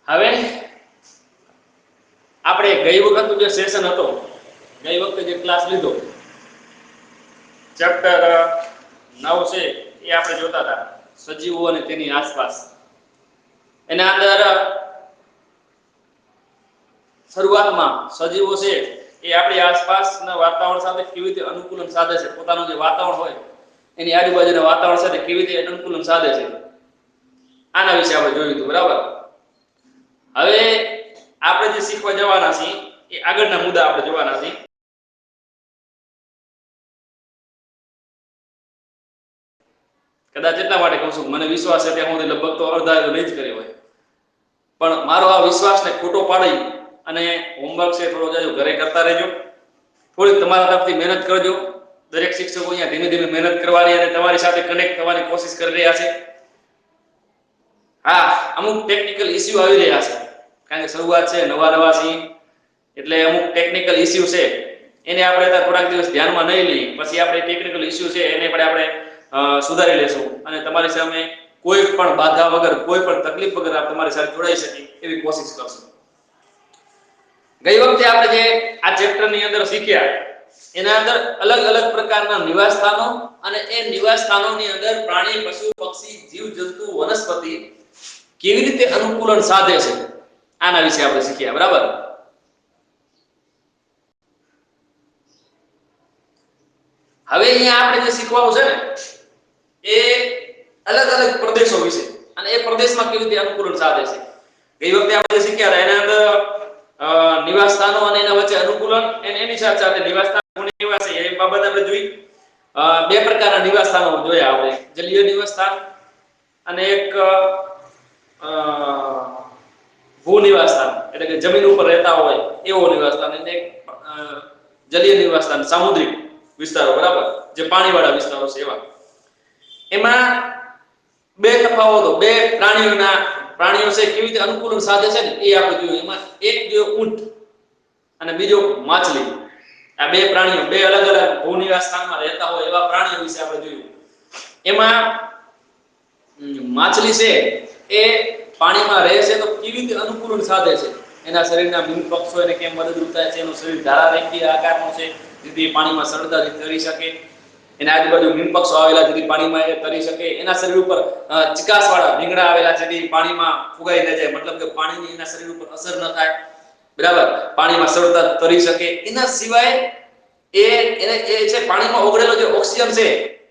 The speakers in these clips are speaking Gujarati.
હવે આપણે ગઈ વખતનું જે સેશન હતો, ગઈ વખતે જે ક્લાસ લીધો ચેપ્ટર 9 છે એ આપણે જોતા હતા સજીવો અને તેની આસપાસ. એના અંદર શરૂઆતમાં સજીવો છે એ આપણી આસપાસના વાતાવરણ સાથે કેવી રીતે અનુકૂલન સાધે છે, પોતાનું જે વાતાવરણ હોય એની આજુબાજુના વાતાવરણ સાથે કેવી રીતે અનુકૂલન સાધે છે, આના વિશે આપણે જોયું હતું. બરાબર. હવે આપણે જે શીખવા જવાના છીએ એ આગળના મુદ્દા આપણે જોવાના છીએ. કદાચ એટલા માટે કહું છું, મને વિશ્વાસ છે ત્યાં સુધી લગભગ તો અડધા નહીં જ કર્યો હોય, પણ મારો આ વિશ્વાસને ખોટો પાડી અને હોમવર્ક છે થોડો જાજો ઘરે કરતા રહેજો. થોડીક તમારા તરફથી મહેનત કરજો. દરેક શિક્ષકો અહીંયા ધીમે ધીમે મહેનત કરવાની અને તમારી સાથે કનેક્ટ થવાની કોશિશ કરી રહ્યા છે. હા, અમુક ટેકનિકલ ઇસ્યુ આવી રહ્યા છે કારણ કે શરૂઆત છે, નવા છીએ એટલે અમુક ટેકનિકલ ઇસ્યુ છે એને આપણે થોડાક દિવસ ધ્યાનમાં નહીં લઈએ, પછી આપણે ટેકનિકલ ઇસ્યુ છે એને પણ આપણે સુધારી લેશું અને તમારી સામે કોઈ પણ બાધા વગર, કોઈ પણ તકલીફ વગર આપણે તમારી સાથે જોડાઈ શકીએ એવી કોશિશ કરશું. ગઈ વખતે આપણે જે આ ચેપ્ટરની અંદર શીખ્યા એના અંદર અલગ અલગ પ્રકારના નિવાસસ્થાનો અને એ નિવાસસ્થાનોની અંદર પ્રાણી, પશુ, પક્ષી, જીવજંતુ, વનસ્પતિ કેવી રીતે અનુકૂલન સાધે છે આના વિશે આપણે શીખ્યા. બરાબર. હવે અહીંયા આપણે જે શીખવાનું છે ને એ અલગ અલગ પ્રદેશો વિશે અને એ પ્રદેશમાં કેવી રીતે અનુકૂલન સાધે છે. ગઈ વખતે આપણે શીખ્યા એના અંદર નિવાસ સ્થાનો અને એના વચ્ચે અનુકૂલન અને એની સાથે સાથે નિવાસ સ્થાનો નિવાસ એ બાબત આપણે જોઈ. બે પ્રકારના નિવાસ સ્થાનો જોયા આપણે, જલીય નિવાસ સ્થાન અને એક ભૂ નિવાસ સ્થાન એટલે કે જમીન ઉપર રહેતા હોય એવો નિવાસ સ્થાન, અને એક જલીય નિવાસ સ્થાન સામુદ્રિક વિસ્તારો. બરાબર. જે પાણીવાળા વિસ્તારો છે એવા. એમાં બે તફાવતો, બે પ્રાણીઓ છે કેવી રીતે અનુકૂલન સાધે છે ને એ આપણે જોયું. એમાં એક જો ઊંટ અને બીજો માછલી, આ બે પ્રાણીઓ બે અલગ અલગ ભૂનિવાસ સ્થાનમાં રહેતા હોય એવા પ્રાણીઓ વિશે આપણે જોયું. એમાં માછલી છે એ પાણીમાં રહે છે તો કેવી રીતે અનુકૂલન સાધે છે, એના શરીરના મીનપક્ષો એને કેમ મદદરૂપ થાય છે, એનું શરીર ધારારેખીય આકારનું છે જેથી પાણીમાં સરળતાથી તરી શકે, એના આજુબાજુ મીનપક્ષો આવેલા જેથી પાણીમાં એ તરી શકે, એના શરીર ઉપર ચિકાસવાળા રીંગણા આવેલા જેથી પાણીમાં ફુગાઈ ન જાય, મતલબ કે પાણીની એના શરીર ઉપર અસર ન થાય. બરાબર. પાણીમાં સરળતા તરી શકે. એના સિવાય એને છે પાણીમાં ઓગળેલો જે ઓક્સિજન છે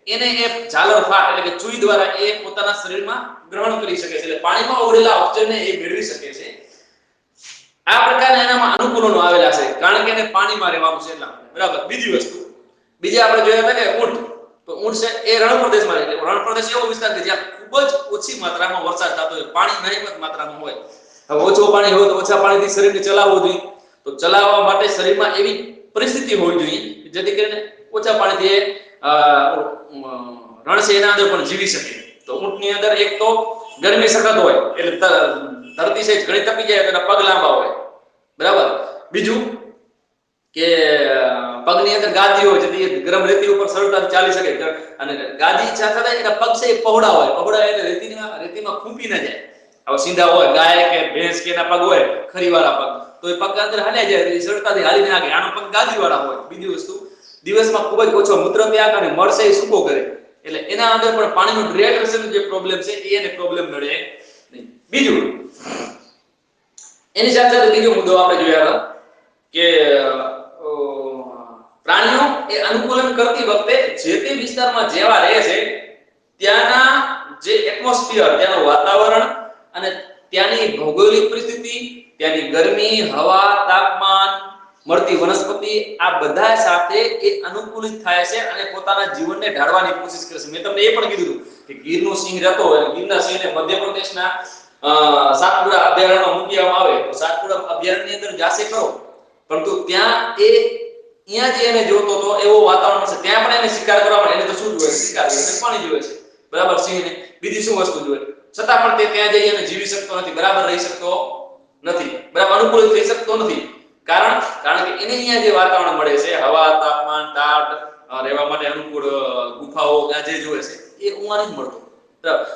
એને એ ઝાલર ફાટ એટલે કે ચૂઈ દ્વારા એ પોતાના શરીરમાં ગ્રહણ કરી શકે છે, એટલે પાણીમાં ઓગળેલા ઓક્સિજનને એ મેળવી શકે છે. આ પ્રકારના એનામાં અનુકૂલનો આવેલા છે કારણ કે એને પાણીમાં રહેવાનું છે એટલા માટે. બરાબર. બીજી વસ્તુ, બીજા આપણે જોયા હતા કે ઊંટ, તો ઊંટ છે એ રણ પ્રદેશમાં રહે છે. રણ પ્રદેશ એવો વિસ્તાર કે જ્યાં ખૂબ જ ઓછી માત્રામાં વરસાદ થતો હોય, પાણી નહિવત માત્રામાં હોય. હવે ઓછું પાણી હોય તો ઓછા પાણીથી શરીરને ચલાવવું જોઈએ, તો ચલાવવા માટે શરીરમાં એવી પરિસ્થિતિ હોવી જોઈએ જેથી કરીને ઓછા પાણીથી રણ છે એના અંદર પણ જીવી શકે. તો ઊંટની અંદર એક તો ગરમી સખત હોય એટલે ધરતી છે ઘણી તપી જાય તો પગ લાંબા હોય. બરાબર. બીજું કે પગની અંદર ગાદી હોય જેથી ગરમ રેતી ઉપર સરળતાથી ચાલી શકે, અને ગાદી સાથે એના પગ છે એ પહોળા હોય, પહોળા એટલે રેતીમાં ખૂંપી ન જાય. હવે સીધા હોય ગાય કે ભેંસ કે એના પગ હોય ખરીવાળા પગ તો એ પગ અંદર હાલ્યા જાય, સરળતાથી હાલી નાખે. આનો પગ ગાદીવાળા હોય. બીજી વસ્તુ, દિવસમાં ખૂબ જ ઓછો મૂત્ર ત્યાગ અને મળશે એ સૂકો કરે એટલે એના અંદર પણ પાણીનું ડિહાઇડ્રેશનનો જે પ્રોબ્લેમ છે એને પ્રોબ્લેમ નડે નહીં. બીજું, એની સાથે સાથે બીજો મુદ્દો આપણે જોયા કે પ્રાણીઓ એ અનુકૂલન કરતી વખતે જે તે વિસ્તારમાં જેવા રહે છે ત્યાંના જે એટમોસ્ફિયર, ત્યાંનું વાતાવરણ અને ત્યાંની ભૌગોલિક પરિસ્થિતિ, ત્યાંની ગરમી, હવા, તાપમાન, મળતી વનસ્પતિ આ બધા સાથે એ અનુકૂલિત થાય છે અને પોતાના જીવનને ઢાળવાની કોશિશ કરે છે. મેં તમને એ પણ કીધું કે ગીરનો સિંહ રહેતો હોય, ગીરના સિંહને મધ્યપ્રદેશના સાતપુડા અભયારણ્યમાં મૂકવામાં આવે તો સાતપુડા અભયારણ્યની અંદર જાશે ખરો, પરંતુ ત્યાં એ અહીંયા જે એને જોતો હતો એવો વાતાવરણ છે, ત્યાં પણ એને શિકાર કરવા માટે એને તો શું જોઈએ? શિકાર જોઈએ, પાણી જોઈએ છે. બરાબર. સિંહને બીજી શું વસ્તુ જોઈએ? છતાં પણ તે ત્યાં જઈ અને જીવી શકતો નથી, બરાબર રહી શકતો નથી, બરાબર અનુકૂળ થઈ શકતો નથી. કારણ કે એને અહીંયા જે વાતાવરણ મળે છે, હવા, તાપમાન, ટાઢ, રહેવા માટે અનુકૂળ ગુફાઓ આ જે જોઈએ છે એ ઉમાં નથી મળતો.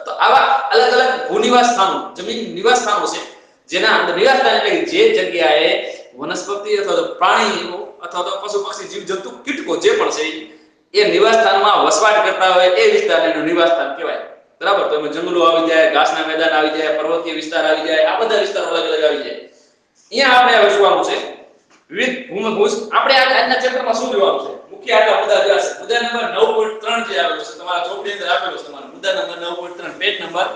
તો આવા અલગ અલગ ભૂનિવાસ સ્થાનો, જમીન નિવાસ સ્થાનો છે જેના અંદર નિવાસસ્થાન એટલે કે જે જગ્યાએ વનસ્પતિ અથવા તો પ્રાણીઓ અથવા તો પશુ પક્ષી જીવ જંતુ કીટકો જે પણ છે એ નિવાસસ્થાનમાં વસવાટ કરતા હોય એ વિસ્તારને નિવાસસ્થાન કહેવાય. બરાબર. તો એમાં જંગલો આવી જાય, ઘાસના મેદાન આવી જાય, પર્વતીય વિસ્તાર આવી જાય, આ બધા વિસ્તારો અલગ અલગ આવી જાય. અહીંયા આપણે હવે જોવાનું છે વિવિધ ભૂમિભૂજ. આપણે આજના ચેપ્ટરમાં શું જોવાનું છે? મુખ્ય આટલા મુદ્દા જોયા છે. મુદ્દા નંબર 9.3 જે આવેલો છે તમારા ચોપડી અંદર આપેલો છે. તમારો મુદ્દા નંબર 9.3 પેજ નંબર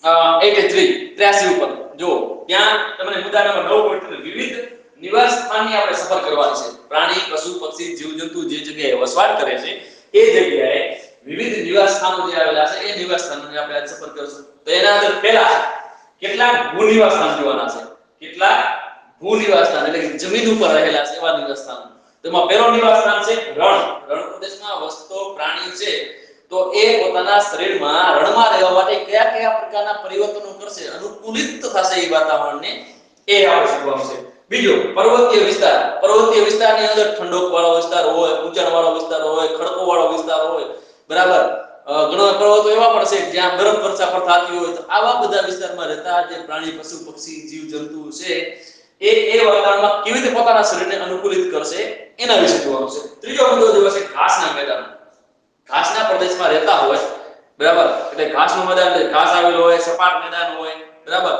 83 ઉપર જો ત્યાં તમને મુદ્દા નંબર 9.3 વિવિધ નિવાસ સ્થાનની આપણે સફર કરવાની છે. પ્રાણી, પશુ, પક્ષી, જીવજંતુ જે જગ્યાએ વસવાટ કરે છે એ જગ્યાએ વિવિધ નિવાસ સ્થાનો જે આવેલા છે એ નિવાસ સ્થાનોની આપણે આજ સફર કરીશું. તો એના અંદર પહેલા કેટલાક ભૂ નિવાસ સ્થાન જોવાના છે. કેટલાક ભૂ નિવાસ સ્થાન એટલે કે જમીન ઉપર રહેલા છે એવા નિવાસ સ્થાનો. તેમાં પહેલો નિવાસ સ્થાન છે રણ પ્રદેશમાં વસતો પ્રાણી છે તો એ પોતાના શરીરમાં રણમાં રહેવા માટે કયા કયા પ્રકારના પરિવર્તનો કરશે, અનુકૂલિત થશે એ વાતાવરણને, એ આપણે શીખવાનું છે. બીજો પર્વતીય વિસ્તાર. પર્વતીય વિસ્તારની અંદર ઠંડક વાળો વિસ્તાર હોય, ઊંચાણ વાળો વિસ્તાર હોય, ખડકો વાળો વિસ્તાર હોય, બરાબર. ઘણા પર્વતો એવા પણ છે જ્યાં બરફ વર્ષા પણ થતી હોય. તો આવા બધા વિસ્તારમાં રહેતા જે પ્રાણી, પશુ, પક્ષી, જીવ જંતુ છે એ વાતાવરણમાં કેવી રીતે પોતાના શરીરને અનુકૂલિત કરશે એના વિશે જોવાનું છે. ત્રીજો મુદ્દો જોવો છે ઘાસના મેદાન. ઘાસના પ્રદેશમાં રહેતા હોય, બરાબર. એટલે ઘાસનું મેદાન એટલે ઘાસ આવેલું હોય, સપાટ મેદાન હોય, બરાબર.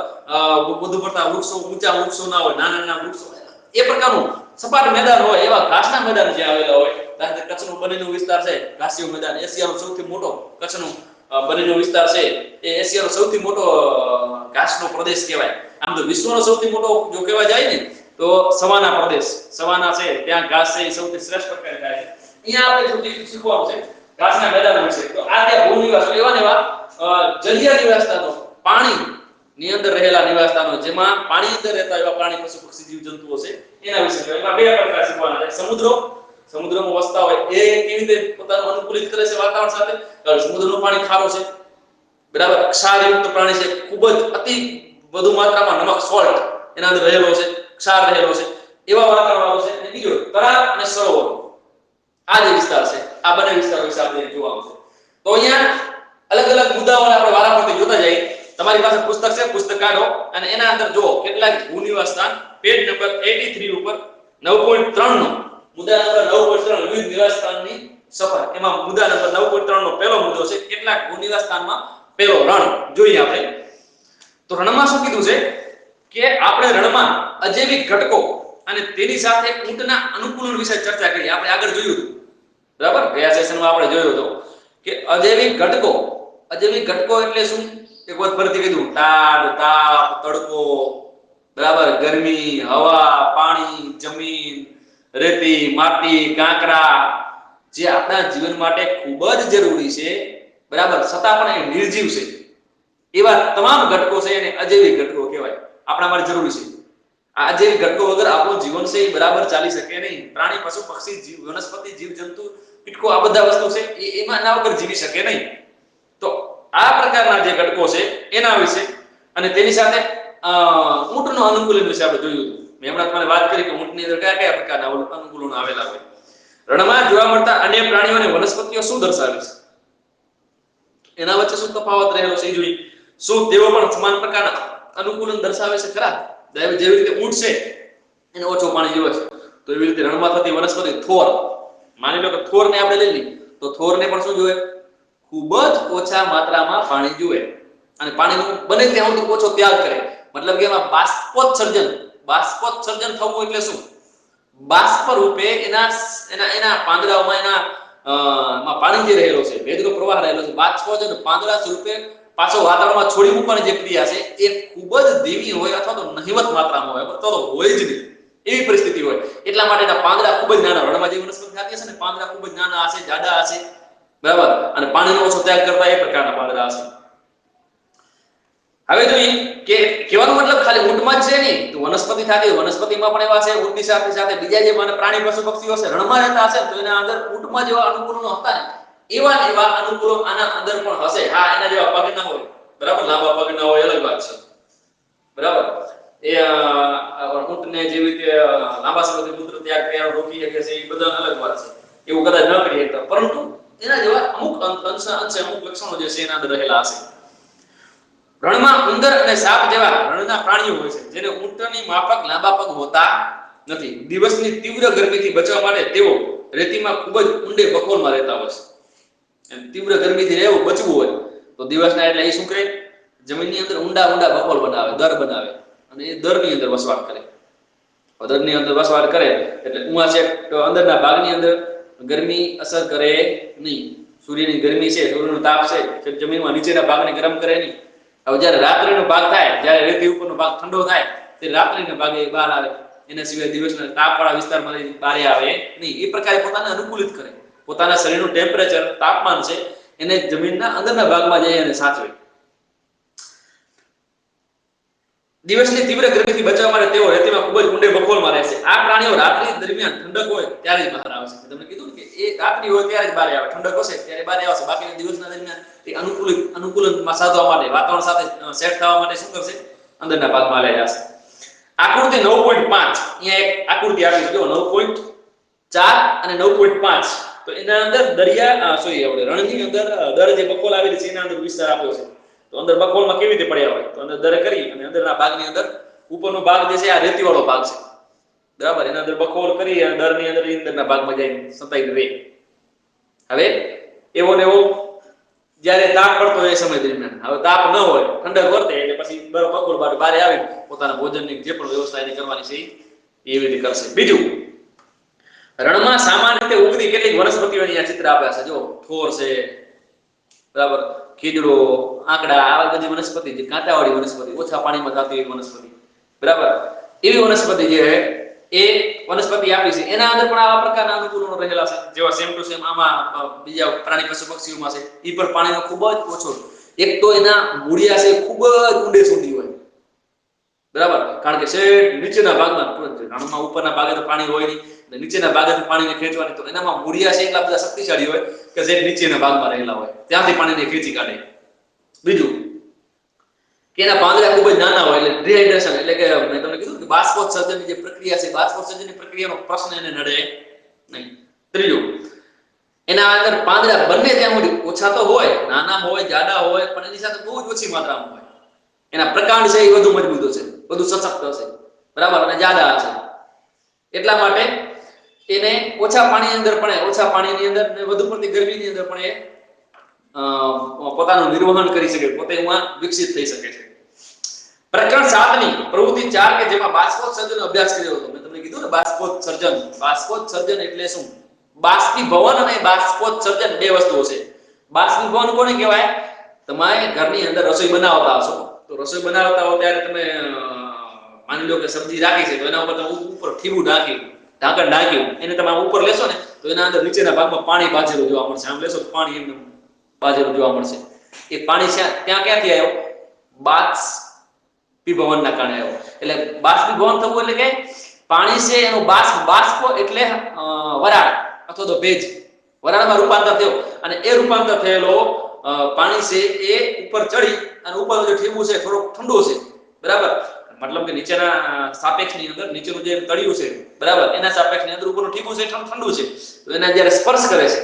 વધુ પડતા વૃક્ષો, ઊંચા વૃક્ષો ના હોય, નાના નાના વૃક્ષો, એ પ્રકારનું સપાટ મેદાન હોય એવા ઘાસના મેદાન જે આવેલા હોય. કચ્છનું બનેલું વિસ્તાર છે ઘાસિયું મેદાન, એશિયાનો સૌથી મોટો કચ્છનું બનેલું વિસ્તાર છે એ એશિયાનો સૌથી મોટો ઘાસનો પ્રદેશ કહેવાય. આમ તો વિશ્વનો સૌથી મોટો જો કહેવા જાય ને તો સવાના પ્રદેશ, સવાના છે ત્યાં ઘાસ છે એ સૌથી શ્રેષ્ઠ પ્રકારે થાય છે. અહીંયા આપણે સૌથી શીખવાનું છે ઘાસના મેદાનો વિશે. તો આ ત્યાં ભૂ નિવાસ એવા ને એવા જલીય નિવાસસ્થાનો, પાણી ની અંદર રહેલા નિવાસસ્થાનો, જેમાં પાણી અંદર રહેતા એવા પ્રાણી, પશુ, પક્ષી, જીવ જંતુઓ છે એના વિશે. એમાં બે પ્રકાર શીખવાના છે. સમુદ્રમાં વસતા હોય એ કેવી રીતે પોતાનું અનુકૂલિત કરે છે વાતાવરણ સાથે. સમુદ્રનું પાણી ખારું છે, બરાબર. ક્ષારયુક્ત પ્રાણી છે, ખૂબ જ અતિ વધુ માત્રામાં નમક, સોલ્ટ એના અંદર રહેલો છે, ક્ષાર રહેલો છે, એવા વાતાવરણ વાળો છે. અને બીજો તળાવ અને સરોવર, આ જે વિસ્તાર છે આ બંને વિસ્તારો વિશે આપણે જોવાનું છે. તો અહીંયા અલગ અલગ મુદ્દાઓને આપણે વારાફરતી જોતા જઈએ. તમારી પાસે પુસ્તક છે, પુસ્તક કાઢો અને એના અંદર જો કેટલાક ભૂ નિવાસ સ્થાન પેજ નંબર 83 ઉપર 9.3 નો મુદ્દા નંબર 9.3 વિવિધ નિવાસ સ્થાનની સફર. એમાં મુદ્દા નંબર 9.3 નો પહેલો મુદ્દો છે કેટલાક ભૂ નિવાસ સ્થાનમાં પહેલો રણ. જોઈએ આપણે તો રણમાં શું કીધું છે કે આપણે રણમાં અજૈવિક ઘટકો અને તેની સાથે ઊંટના અનુકૂલન વિશે ચર્ચા કરી. આપણે આગળ જોયું હતું, બરાબર. ગયા સેશનમાં આપણે જોયું હતું કે અજૈવિક ઘટકો એટલે શું? એક વખત ફરીથી કીધું, તાપ, તડકો, બરાબર, ગરમી, હવા, પાણી, જમીન, રેતી, માટી, કાંકરા, જે આપણા જીવન માટે ખૂબ જ જરૂરી છે, બરાબર, છતાં પણ એ નિર્જીવ છે. એવા તમામ ઘટકો છે એને અજૈવિક ઘટકો કહેવાય. આપણા માટે જરૂરી છે. આ અજૈવિક ઘટકો વગર આપણું જીવન છે એ બરાબર ચાલી શકે નહીં. પ્રાણી, પશુ, પક્ષી, જીવ, વનસ્પતિ, જીવ જંતુ, કીટકો, આ બધા વસ્તુ છે એમાં ના વગર જીવી શકે નહીં. તો આ પ્રકારના જે ઘટકો છે એના વિશે અને તેની સાથે ઊંટનો અનુકૂલન વિશે આપણે જોયું હતું. મેં હમણાં તમને વાત કરી કે ઊંટની અંદર કયા કયા પ્રકારના અનુકૂલનો આવેલા હોય. રણમાં જોવા મળતા અન્ય પ્રાણીઓ અને વનસ્પતિઓ શું દર્શાવે છે, એના વચ્ચે શું તફાવત રહેલો છે એ જોઈએ. શું તેઓ પણ સમાન પ્રકારના અનુકૂલન દર્શાવે છે ખરા? જેવી રીતે ઊંટ છે એને ઓછું પાણી જોઈએ છે, તો એવી રીતે રણમાં થતી વનસ્પતિ થોર, માની લો કે થોરને આપણે લઈ લઈએ તો થોરને પણ શું જોઈએ? ખૂબ જ ઓછા માત્રામાં પાણી જોઈએ અને પાણીનો બને ત્યાં સુધી ઓછો ત્યાગ કરે. મતલબ કે એમાં બાષ્પોત્સર્જન થવું એટલે શું? બાષ્પ રૂપે એના પાંદડાઓમાં એમાં પાણી જે રહેલો છે, ભેજનો પ્રવાહ રહેલો છે, બાષ્પોત્સર્જન પાંદડા સ્વરૂપે પાછો વાતાવરણમાં છોડી મૂકવાની જે ક્રિયા છે એ ખૂબ જ ધીમી હોય અથવા તો નહિવત માત્રામાં હોય, અથવા તો હોય જ નહીં એવી પરિસ્થિતિ હોય. એટલા માટે એના પાંદડા ખૂબ જ નાના, રણમાં જે વનસ્પતિ થતી હશે ને પાંદડા ખૂબ જ નાના હશે, જાડા હશે, બરાબર, અને પાણીનો ઓછો ત્યાગ કરતા એ પ્રકારના પાંદડા હશે. હવે જોઈએ કે કહેવાનો મતલબ ખાલી ઊંટમાં જ છે નહીં, તો વનસ્પતિ થતી વનસ્પતિમાં પણ એવા છે. ઊંટની સાથે બીજા જે પ્રાણી, પશુ, પક્ષીઓ છે રણમાં રહેતા હશે તો એના અંદર ઊંટમાં જેવા અનુકૂલનો હતા ને એવા અનુકૂળો આના અંદર પણ હશે. હા, એના જેવા પગ ના હોય, બરાબર, લાંબા પગ ના હોય, અલગ વાત છે, બરાબર. એ ઊંટને જેવી રીતે લાંબા સમયથી મૂત્ર ત્યાગ કર્યા રોકી શકે છે એ બધા અલગ વાત છે, એવું કદાચ ન કરી શકતા, પરંતુ એના જેવા અમુક અંશે અમુક લક્ષણો જે છે એના અંદર રહેલા હશે. રણમાં ઉંદર અને સાપ જેવા રણના પ્રાણીઓ હોય છે જેને ઊંટની માફક લાંબા પગ હોતા નથી. દિવસની તીવ્ર ગરમીથી બચવા માટે તેઓ રેતીમાં ખૂબ જ ઊંડે બખોલમાં રહેતા હોય છે. એમ તીવ્ર ગરમીથી રહેવું બચવું હોય તો દિવસના એટલે એ શું કરે, જમીનની અંદર ઊંડા ઊંડા બખોલ બનાવે, દર બનાવે અને એ દરની અંદર વસવાટ કરે. દરની અંદર વસવાટ કરે એટલે ઉમાં છે તો અંદરના ભાગની અંદર ગરમી અસર કરે નહીં. સૂર્યની ગરમી છે, સૂર્યનો તાપ છે જમીનમાં નીચેના ભાગને ગરમ કરે નહીં. હવે જ્યારે રાત્રિનો ભાગ થાય, જ્યારે રેતી ઉપરનો ભાગ ઠંડો થાય તે રાત્રિના ભાગે બહાર આવે. એના સિવાય દિવસના તાપવાળા વિસ્તારમાં બહાર આવે નહીં. એ પ્રકારે પોતાને અનુકૂલિત કરે. પોતાના શરીરનું ટેમ્પરેચર, તાપમાન છે એને જમીનના અંદરના ભાગમાં જઈ અને સાચવે. દિવસની તીવ્ર ગરમીથી બચવા માટે તેઓ રેતીમાં ખૂબ જ ઊંડે બખોલમાં રહે છે. આ પ્રાણીઓ રાત્રિ દરમિયાન ઠંડક હોય ત્યારે જ બહાર આવે છે. તમને કીધું કે એ રાત્રિ હોય ત્યારે જ બહાર આવે, ઠંડક હશે ત્યારે બહાર આવશે. બાકી દિવસના દરમિયાન તે અનુકૂલનમાં સાધવા માટે, વાતાવરણ સાથે સેટ થવા માટે શું કરશે, અંદરના ભાગમાં લઈ જશે. આકૃતિ 9.5 અહીંયા એક આકૃતિ આપી છે જો 9.4 અને 9.5. તો એના અંદર દરિયા રણની અંદર દર જે બખોલ આવેલી છે એના અંદર વિસ્તાર આપ્યો છે. તો અંદર બખોલમાં કેવી રીતે પડ્યા હોય તો અંદર દરે કરી અને અંદરના ભાગની અંદર ઉપરનો ભાગ જે છે આ રેતીવાળો ભાગ છે, બરાબર. એના અંદર બખોલ કરી અને દરની અંદરના ભાગમાં જઈને સંતાઈ રહે. હવે એવો ને એવો જ્યારે તાપ પડતો હોય એ સમય દરમિયાન, હવે તાપ ન હોય, ઠંડક વર્તે એટલે પછી બરફ બખોલ બહાર આવી પોતાના ભોજનની જે પણ વ્યવસ્થા એની કરવાની છે એવી રીતે કરશે. બીજું, રણમાં સામાન્ય રીતે ઉગતી કેટલીક વનસ્પતિઓની આ ચિત્ર આપ્યા છે. જો થોર છે, બરાબર, ખીજડો, આંકડા, આવા બધી વનસ્પતિ જે કાંટાવાળી વનસ્પતિ, ઓછા પાણીમાં થતી એવી વનસ્પતિ, બરાબર, એવી વનસ્પતિ જે છે એ વનસ્પતિ આપી છે. એના અંદર પણ આવા પ્રકારના અનુકૂલનો રહેલા છે જેવા સેમ ટુ સેમ આમાં બીજા પ્રાણી પશુ પક્ષીઓમાં છે. એ પણ પાણીનો ખૂબ જ ઓછો. એક તો એના મૂળિયા છે ખૂબ જ ઊંડે સુધી હોય, બરાબર, કારણ કે શેઠ નીચેના ભાગમાં, રણમાં ઉપરના ભાગે તો પાણી હોય નહીં, નીચેના ભાગેથી પાણીને ખેંચવાની, તો એનામાં મૂળિયા છે એટલા બધા શક્તિશાળી હોય કે જે નીચેના ભાગમાં રહેલા હોય ત્યાંથી પાણીને ખેંચી કાઢે. બીજું કે એના પાંદડા ખૂબ જ નાના હોય એટલે ડિહાઇડ્રેશન એટલે કે મેં તમને કીધું કે બાષ્પોત્સર્જનની જે પ્રક્રિયા છે, બાષ્પોત્સર્જનની પ્રક્રિયાનો પ્રશ્ન એને નડે નહીં. ત્રીજું, એના અંદર પાંદડા બંને ત્યાં સુધી ઓછા તો હોય, નાના હોય, જાડા હોય, પણ એની સાથે બહુ જ ઓછી માત્રામાં હોય. એના પ્રકાંડ છે એ વધુ મજબૂત હશે, વધુ સશક્ત હશે, બરાબર, અને જાડા હશે. એટલા માટે એને ઓછા પાણીની અંદર પણ, ઓછા પાણીની અંદર ને વધુ પડતી ગરમીની અંદર પણ એ પોતાનું નિર્વહન કરી શકે, પોતે એમાં વિકસિત થઈ શકે છે. પ્રકરણ 7 ની પ્રવૃત્તિ 4 કે જેમાં બાષ્પોત્સર્જનનો અભ્યાસ કર્યો હતો. મેં તમને કીધું ને બાષ્પોત્સર્જન. બાષ્પોત્સર્જન એટલે શું? બાષ્પીભવન અને બાષ્પોત્સર્જન બે વસ્તુઓ છે. બાષ્પીભવન કોને કહેવાય? તમારે ઘરની અંદર રસોઈ બનાવતા હશો તો રસોઈ બનાવતા હો ત્યારે તમે માની લો કે સબ્જી રાખી છે તો એના ઉપર તમે ઉપર ઠીબું ઢાંક્યું, ઢાંકણ ઢાંક્યું, એને તમે ઉપર લેશો ને તો એના અંદર નીચેના ભાગમાં પાણી બાજેલું જોવા મળશે. આમ લેશો તો પાણી એમને બાજેલું જોવા મળશે. એ પાણી ત્યાં ક્યાંથી આવ્યો? બાષ્પીભવનના કારણે આવ્યો. એટલે બાષ્પીભવન થવું એટલે કે પાણી છે એનું બાષ્પ એટલે વરાળ અથવા તો ભેજ, વરાળમાં રૂપાંતર થયો અને એ રૂપાંતર થયેલો પાણી છે એ ઉપર ચડી અને ઉપર જે ઠીબું છે થોડુંક ઠંડુ છે, બરાબર, મતલબ કે નીચેના સાપેક્ષની અંદર નીચેનું જે તળિયું છે, બરાબર, એના સાપેક્ષની અંદર ઉપરનું ઠીબું છે ઠંડુ છે. તો એના જ્યારે સ્પર્શ કરે છે,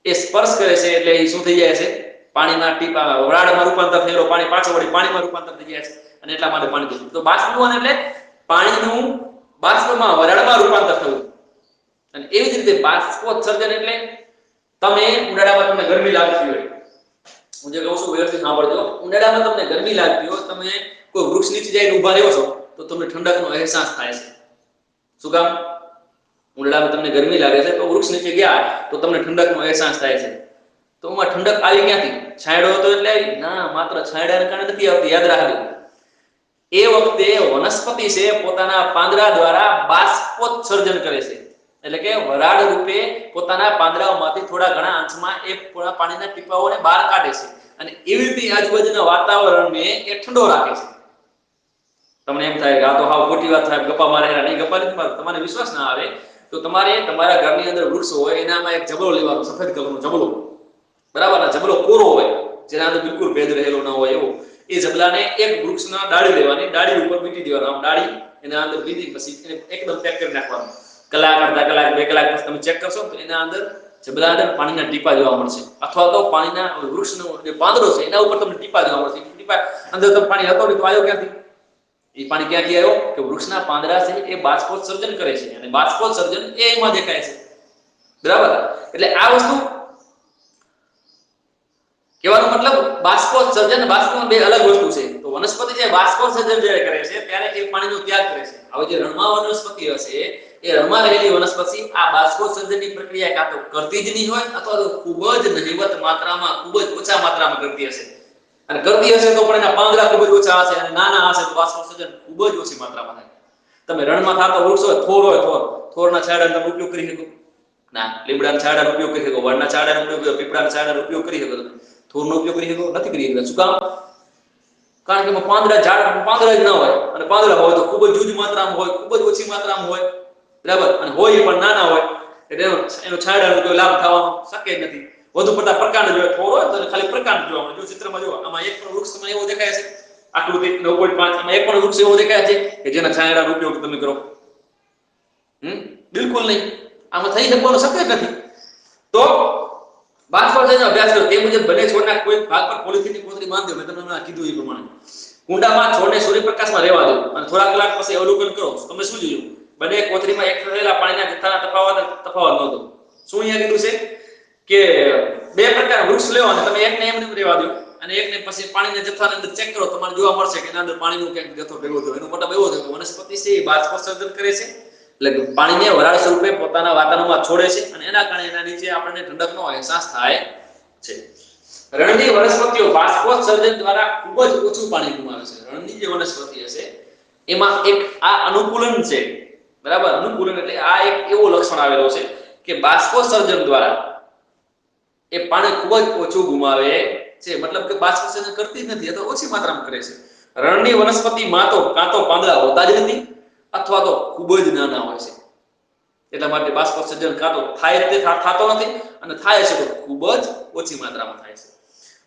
એ સ્પર્શ કરે છે એટલે એ શું થઈ જાય છે? પાણીના ટીપા, વરાળમાં રૂપાંતર થયેલો પાણી પાછો વળી પાણીમાં રૂપાંતર થઈ જાય છે અને એટલા માટે પાણી થયું. તો બાષ્પીભવન એટલે પાણીનું બાષ્પમાં વરાળમાં રૂપાંતર થવું. અને એવી જ રીતે બાષ્પોત્સર્જન એટલે તમે ઉનાળામાં તમને ગરમી લાગતી હોય, હું જે કહું છું વ્યવસ્થિત સાંભળજો. ઉનાળામાં તમને ગરમી લાગતી હોય, તમે કોઈ વૃક્ષ નીચે જઈને ઊભા રહ્યો છો તો તમને ઠંડકનો અહેસાસ થાય છે. શું કામ? ઉનાળામાં તમને ગરમી લાગે છે તો વૃક્ષ નીચે ગયા તો તમને ઠંડકનો અહેસાસ થાય છે. તો એમાં ઠંડક આવી ક્યાંથી? છાંયડો હતો એટલે ના, માત્ર છાંયડાને કારણે નથી આવતી, યાદ રાખજો. એ વખતે વનસ્પતિ છે પોતાના પાંદડા દ્વારા બાષ્પોત્સર્જન કરે છે, એટલે કે વરાળ રૂપે પોતાના પાંદડાઓમાંથી થોડા ઘણા અંશમાં એ પાણીના ટીપાઓને બહાર કાઢે છે અને એવી રીતે આજુબાજુના વાતાવરણને એ ઠંડો રાખે છે. તમને એમ થાય કે આ તો હાવ ખોટી વાત થાય, ગપ્પા મારે, નહીં, ગપ્પા નથી મારે, તમારે વિશ્વાસ ના આવે તો તમારે તમારા ઘરની અંદર વૃક્ષ હોય એનામાં એક જબલો લેવાનો, સફેદ કલરનો જબલો, બરાબર, જબલો કોરો હોય જેના અંદર બિલકુલ ભેદ રહેલો ન હોય એવો. એ જબલાને એક વૃક્ષના ડાળી લેવાની, ડાળી ઉપર વીંટી દેવાનું, આમ ડાળી એના અંદર વીંટી પછી એને એકદમ પેક કરી નાખવાનું. કલાક, અડધા કલાક, 2 કલાક પછી તમે ચેક કરશો તો એના અંદર જબલા અંદર પાણીના ટીપા જોવા મળશે, અથવા તો પાણીના વૃક્ષનો જે પાંદડો છે એના ઉપર તમને ટીપા જોવા મળશે. ટીપા અંદર તો પાણી હતો નહીં તો આવ્યો ક્યાંથી? એ પાણી ક્યાંથી આવ્યો? કે વૃક્ષના પાંદડા છે એ બાષ્પોત્સર્જન કરે છે અને બાષ્પોત્સર્જન એ એમાં દેખાય છે, બરાબર? એટલે આ વસ્તુ કહેવાનો મતલબ બાષ્પોત્સર્જન બાષ્પમાં બે અલગ વસ્તુ છે. તો વનસ્પતિ જે બાષ્પોત્સર્જન જ્યારે કરે છે ત્યારે એ પાણીનો ત્યાગ કરે છે. હવે જે રણમાં વનસ્પતિ હશે એ રણમાં રહેલી વનસ્પતિ આ બાષ્પોત્સર્જનની પ્રક્રિયા કાં તો કરતી જ નહીં હોય અથવા તો ખૂબ જ નહિવત માત્રામાં, ખૂબ જ ઓછા માત્રામાં કરતી હશે. અને કરતી હશે તો પણ એના પાંદડા ખૂબ જ ઓછા હશે અને નાના હશે તો બાષ્પોત્સર્જન ખૂબ જ ઓછી માત્રામાં થાય. તમે રણમાં થતો વૃક્ષ હોય, થોર હોય, થોરના છાંયડાનો તમે ઉપયોગ કરી શકો ના? લીમડાના છાંયડાનો ઉપયોગ કરી શકો, વડના છાંયડાનો ઉપયોગ કરી શકો, પીપળાના છાંયડાનો ઉપયોગ કરી શકો. તમે થોરનો ઉપયોગ કરી શકો? નથી કરી શકતા. શું કામ? કારણ કે એમાં પાંદડા જ ના હોય અને પાંદડા હોય તો ખૂબ જ જુજ માત્રામાં હોય, ખૂબ જ ઓછી માત્રામાં હોય, બરાબર? અને હોય પણ નાના હોય એટલે એનો છાંયડાનો કોઈ લાભ થવાનો શક્ય જ નથી. વધુ પડતા પ્રકાંડ જોઈએ. થોર હોય તો ખાલી પ્રકાંડ જોવા મળે. જો ચિત્રમાં જુઓ, આમાં એક પણ વૃક્ષ તમને એવો દેખાય છે આકૃતિ 9.5 આમાં એક પણ વૃક્ષ એવો દેખાય છે કે જેના છાંયડાનો ઉપયોગ તમે કરો? બિલકુલ નહીં. આમાં થઈ શકવાનું શક્ય જ નથી. તો બાષ્પોત્સર્જનનો અભ્યાસ કર્યો તે મુજબ બંને છોડના કોઈ ભાગ પર પોલિથીનની કોથળી બાંધી દો. મેં તમને કીધું એ પ્રમાણે કુંડામાં છોડને સૂર્યપ્રકાશમાં રહેવા દો અને થોડા કલાક પછી અવલોકન કરો. તમે શું જોયું? બંને કોથળીમાં એકઠા થયેલા પાણીના જથ્થાના તફાવત નોંધો. શું અહીંયા કીધું છે કે બે પ્રકારના વૃક્ષ લેવો અને તમે એકને એમને રહેવા દો અને એકને પછી પાણીના જથ્થાની અંદર ચેક કરો. તમારે જોવા મળશે કે એના અંદર પાણીનો ક્યાંક જથ્થો ભેગો થયો. એનો મતલબ એવો થયો કે વનસ્પતિ છે એ બાષ્પોત્સર્જન કરે છે, એટલે પાણીને વરાળ સ્વરૂપે પોતાના વાતાવરણમાં છોડે છે અને એના કારણે એના નીચે આપણને ઠંડકનો અહેસાસ થાય છે. રણની વનસ્પતિઓ બાષ્પોત્સર્જન દ્વારા ખૂબ જ ઓછું પાણી ગુમાવે છે. રણની જે વનસ્પતિ હશે એમાં એક આ અનુકૂલન છે, બરાબર? અનુકૂલન એટલે આ એક એવો લક્ષણ આવેલો છે કે બાષ્પોત્સર્જન દ્વારા એ પાણી ખૂબ જ ઓછું ગુમાવે છે. મતલબ કે બાષ્પોત્સર્જન કરતી જ નથી અથવા ઓછી માત્રામાં કરે છે. રણની વનસ્પતિમાં તો કાં તો પાંદડા હોતા જ નથી અથવા તો ખૂબ જ નાના હોય છે. એટલા માટે બાષ્પોત્સર્જન કાં તો થતો નથી અને થાય છે તો ખૂબ જ ઓછી માત્રામાં થાય છે.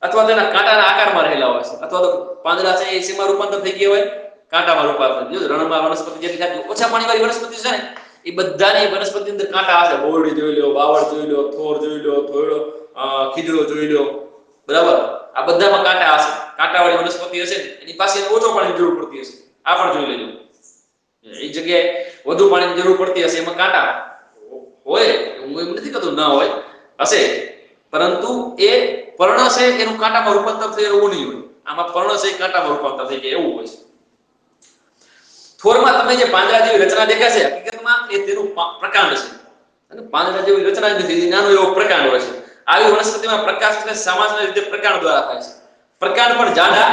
અથવા તેના કાંટાના આકારમાં રહેલા હોય છે અથવા તો પાંદડા છે એ શેમાં રૂપાંતર થઈ ગયા હોય? કાંટામાં રૂપાંતર. જો રણમાં વનસ્પતિ જેટલી થાય ઓછા પાણીવાળી વનસ્પતિ છે ને એ બધાની વનસ્પતિની અંદર કાંટા હશે. બોરડી જોઈ લો, બાવળ જોઈ લો, થોર જોઈ લો, થોડો ખીજડો જોઈ લો, બરાબર? આ બધામાં કાંટા હશે. કાંટાવાળી વનસ્પતિ હશે ને એની પાસે ઓછો પાણીની જરૂર પડતી હશે. આ પણ જોઈ લેજો. એ જગ્યાએ વધુ પાણીની જરૂર પડતી હશે એમાં કાંટા હોય. હું એમ નથી કહેતો ના હોય, હશે, પરંતુ એ પર્ણ છે એનું કાંટામાં રૂપાંતર થઈ એવું નહીં હોય. આમાં પર્ણ છે કાંટામાં રૂપાંતર થઈ જાય એવું હોય છે. થોરમાં તમે જે પાંદડા જેવી રચના દેખાય છે હકીકતમાં એ તેનું પ્રકાંડ છે. અને પાંદડા જેવી રચના નથી, નાનો એવો પ્રકાંડ હોય છે. આવી વનસ્પતિમાં પ્રકાશ એટલે સામાન્ય રીતે પ્રકાંડ દ્વારા થાય છે. પ્રકાંડ પણ જાડા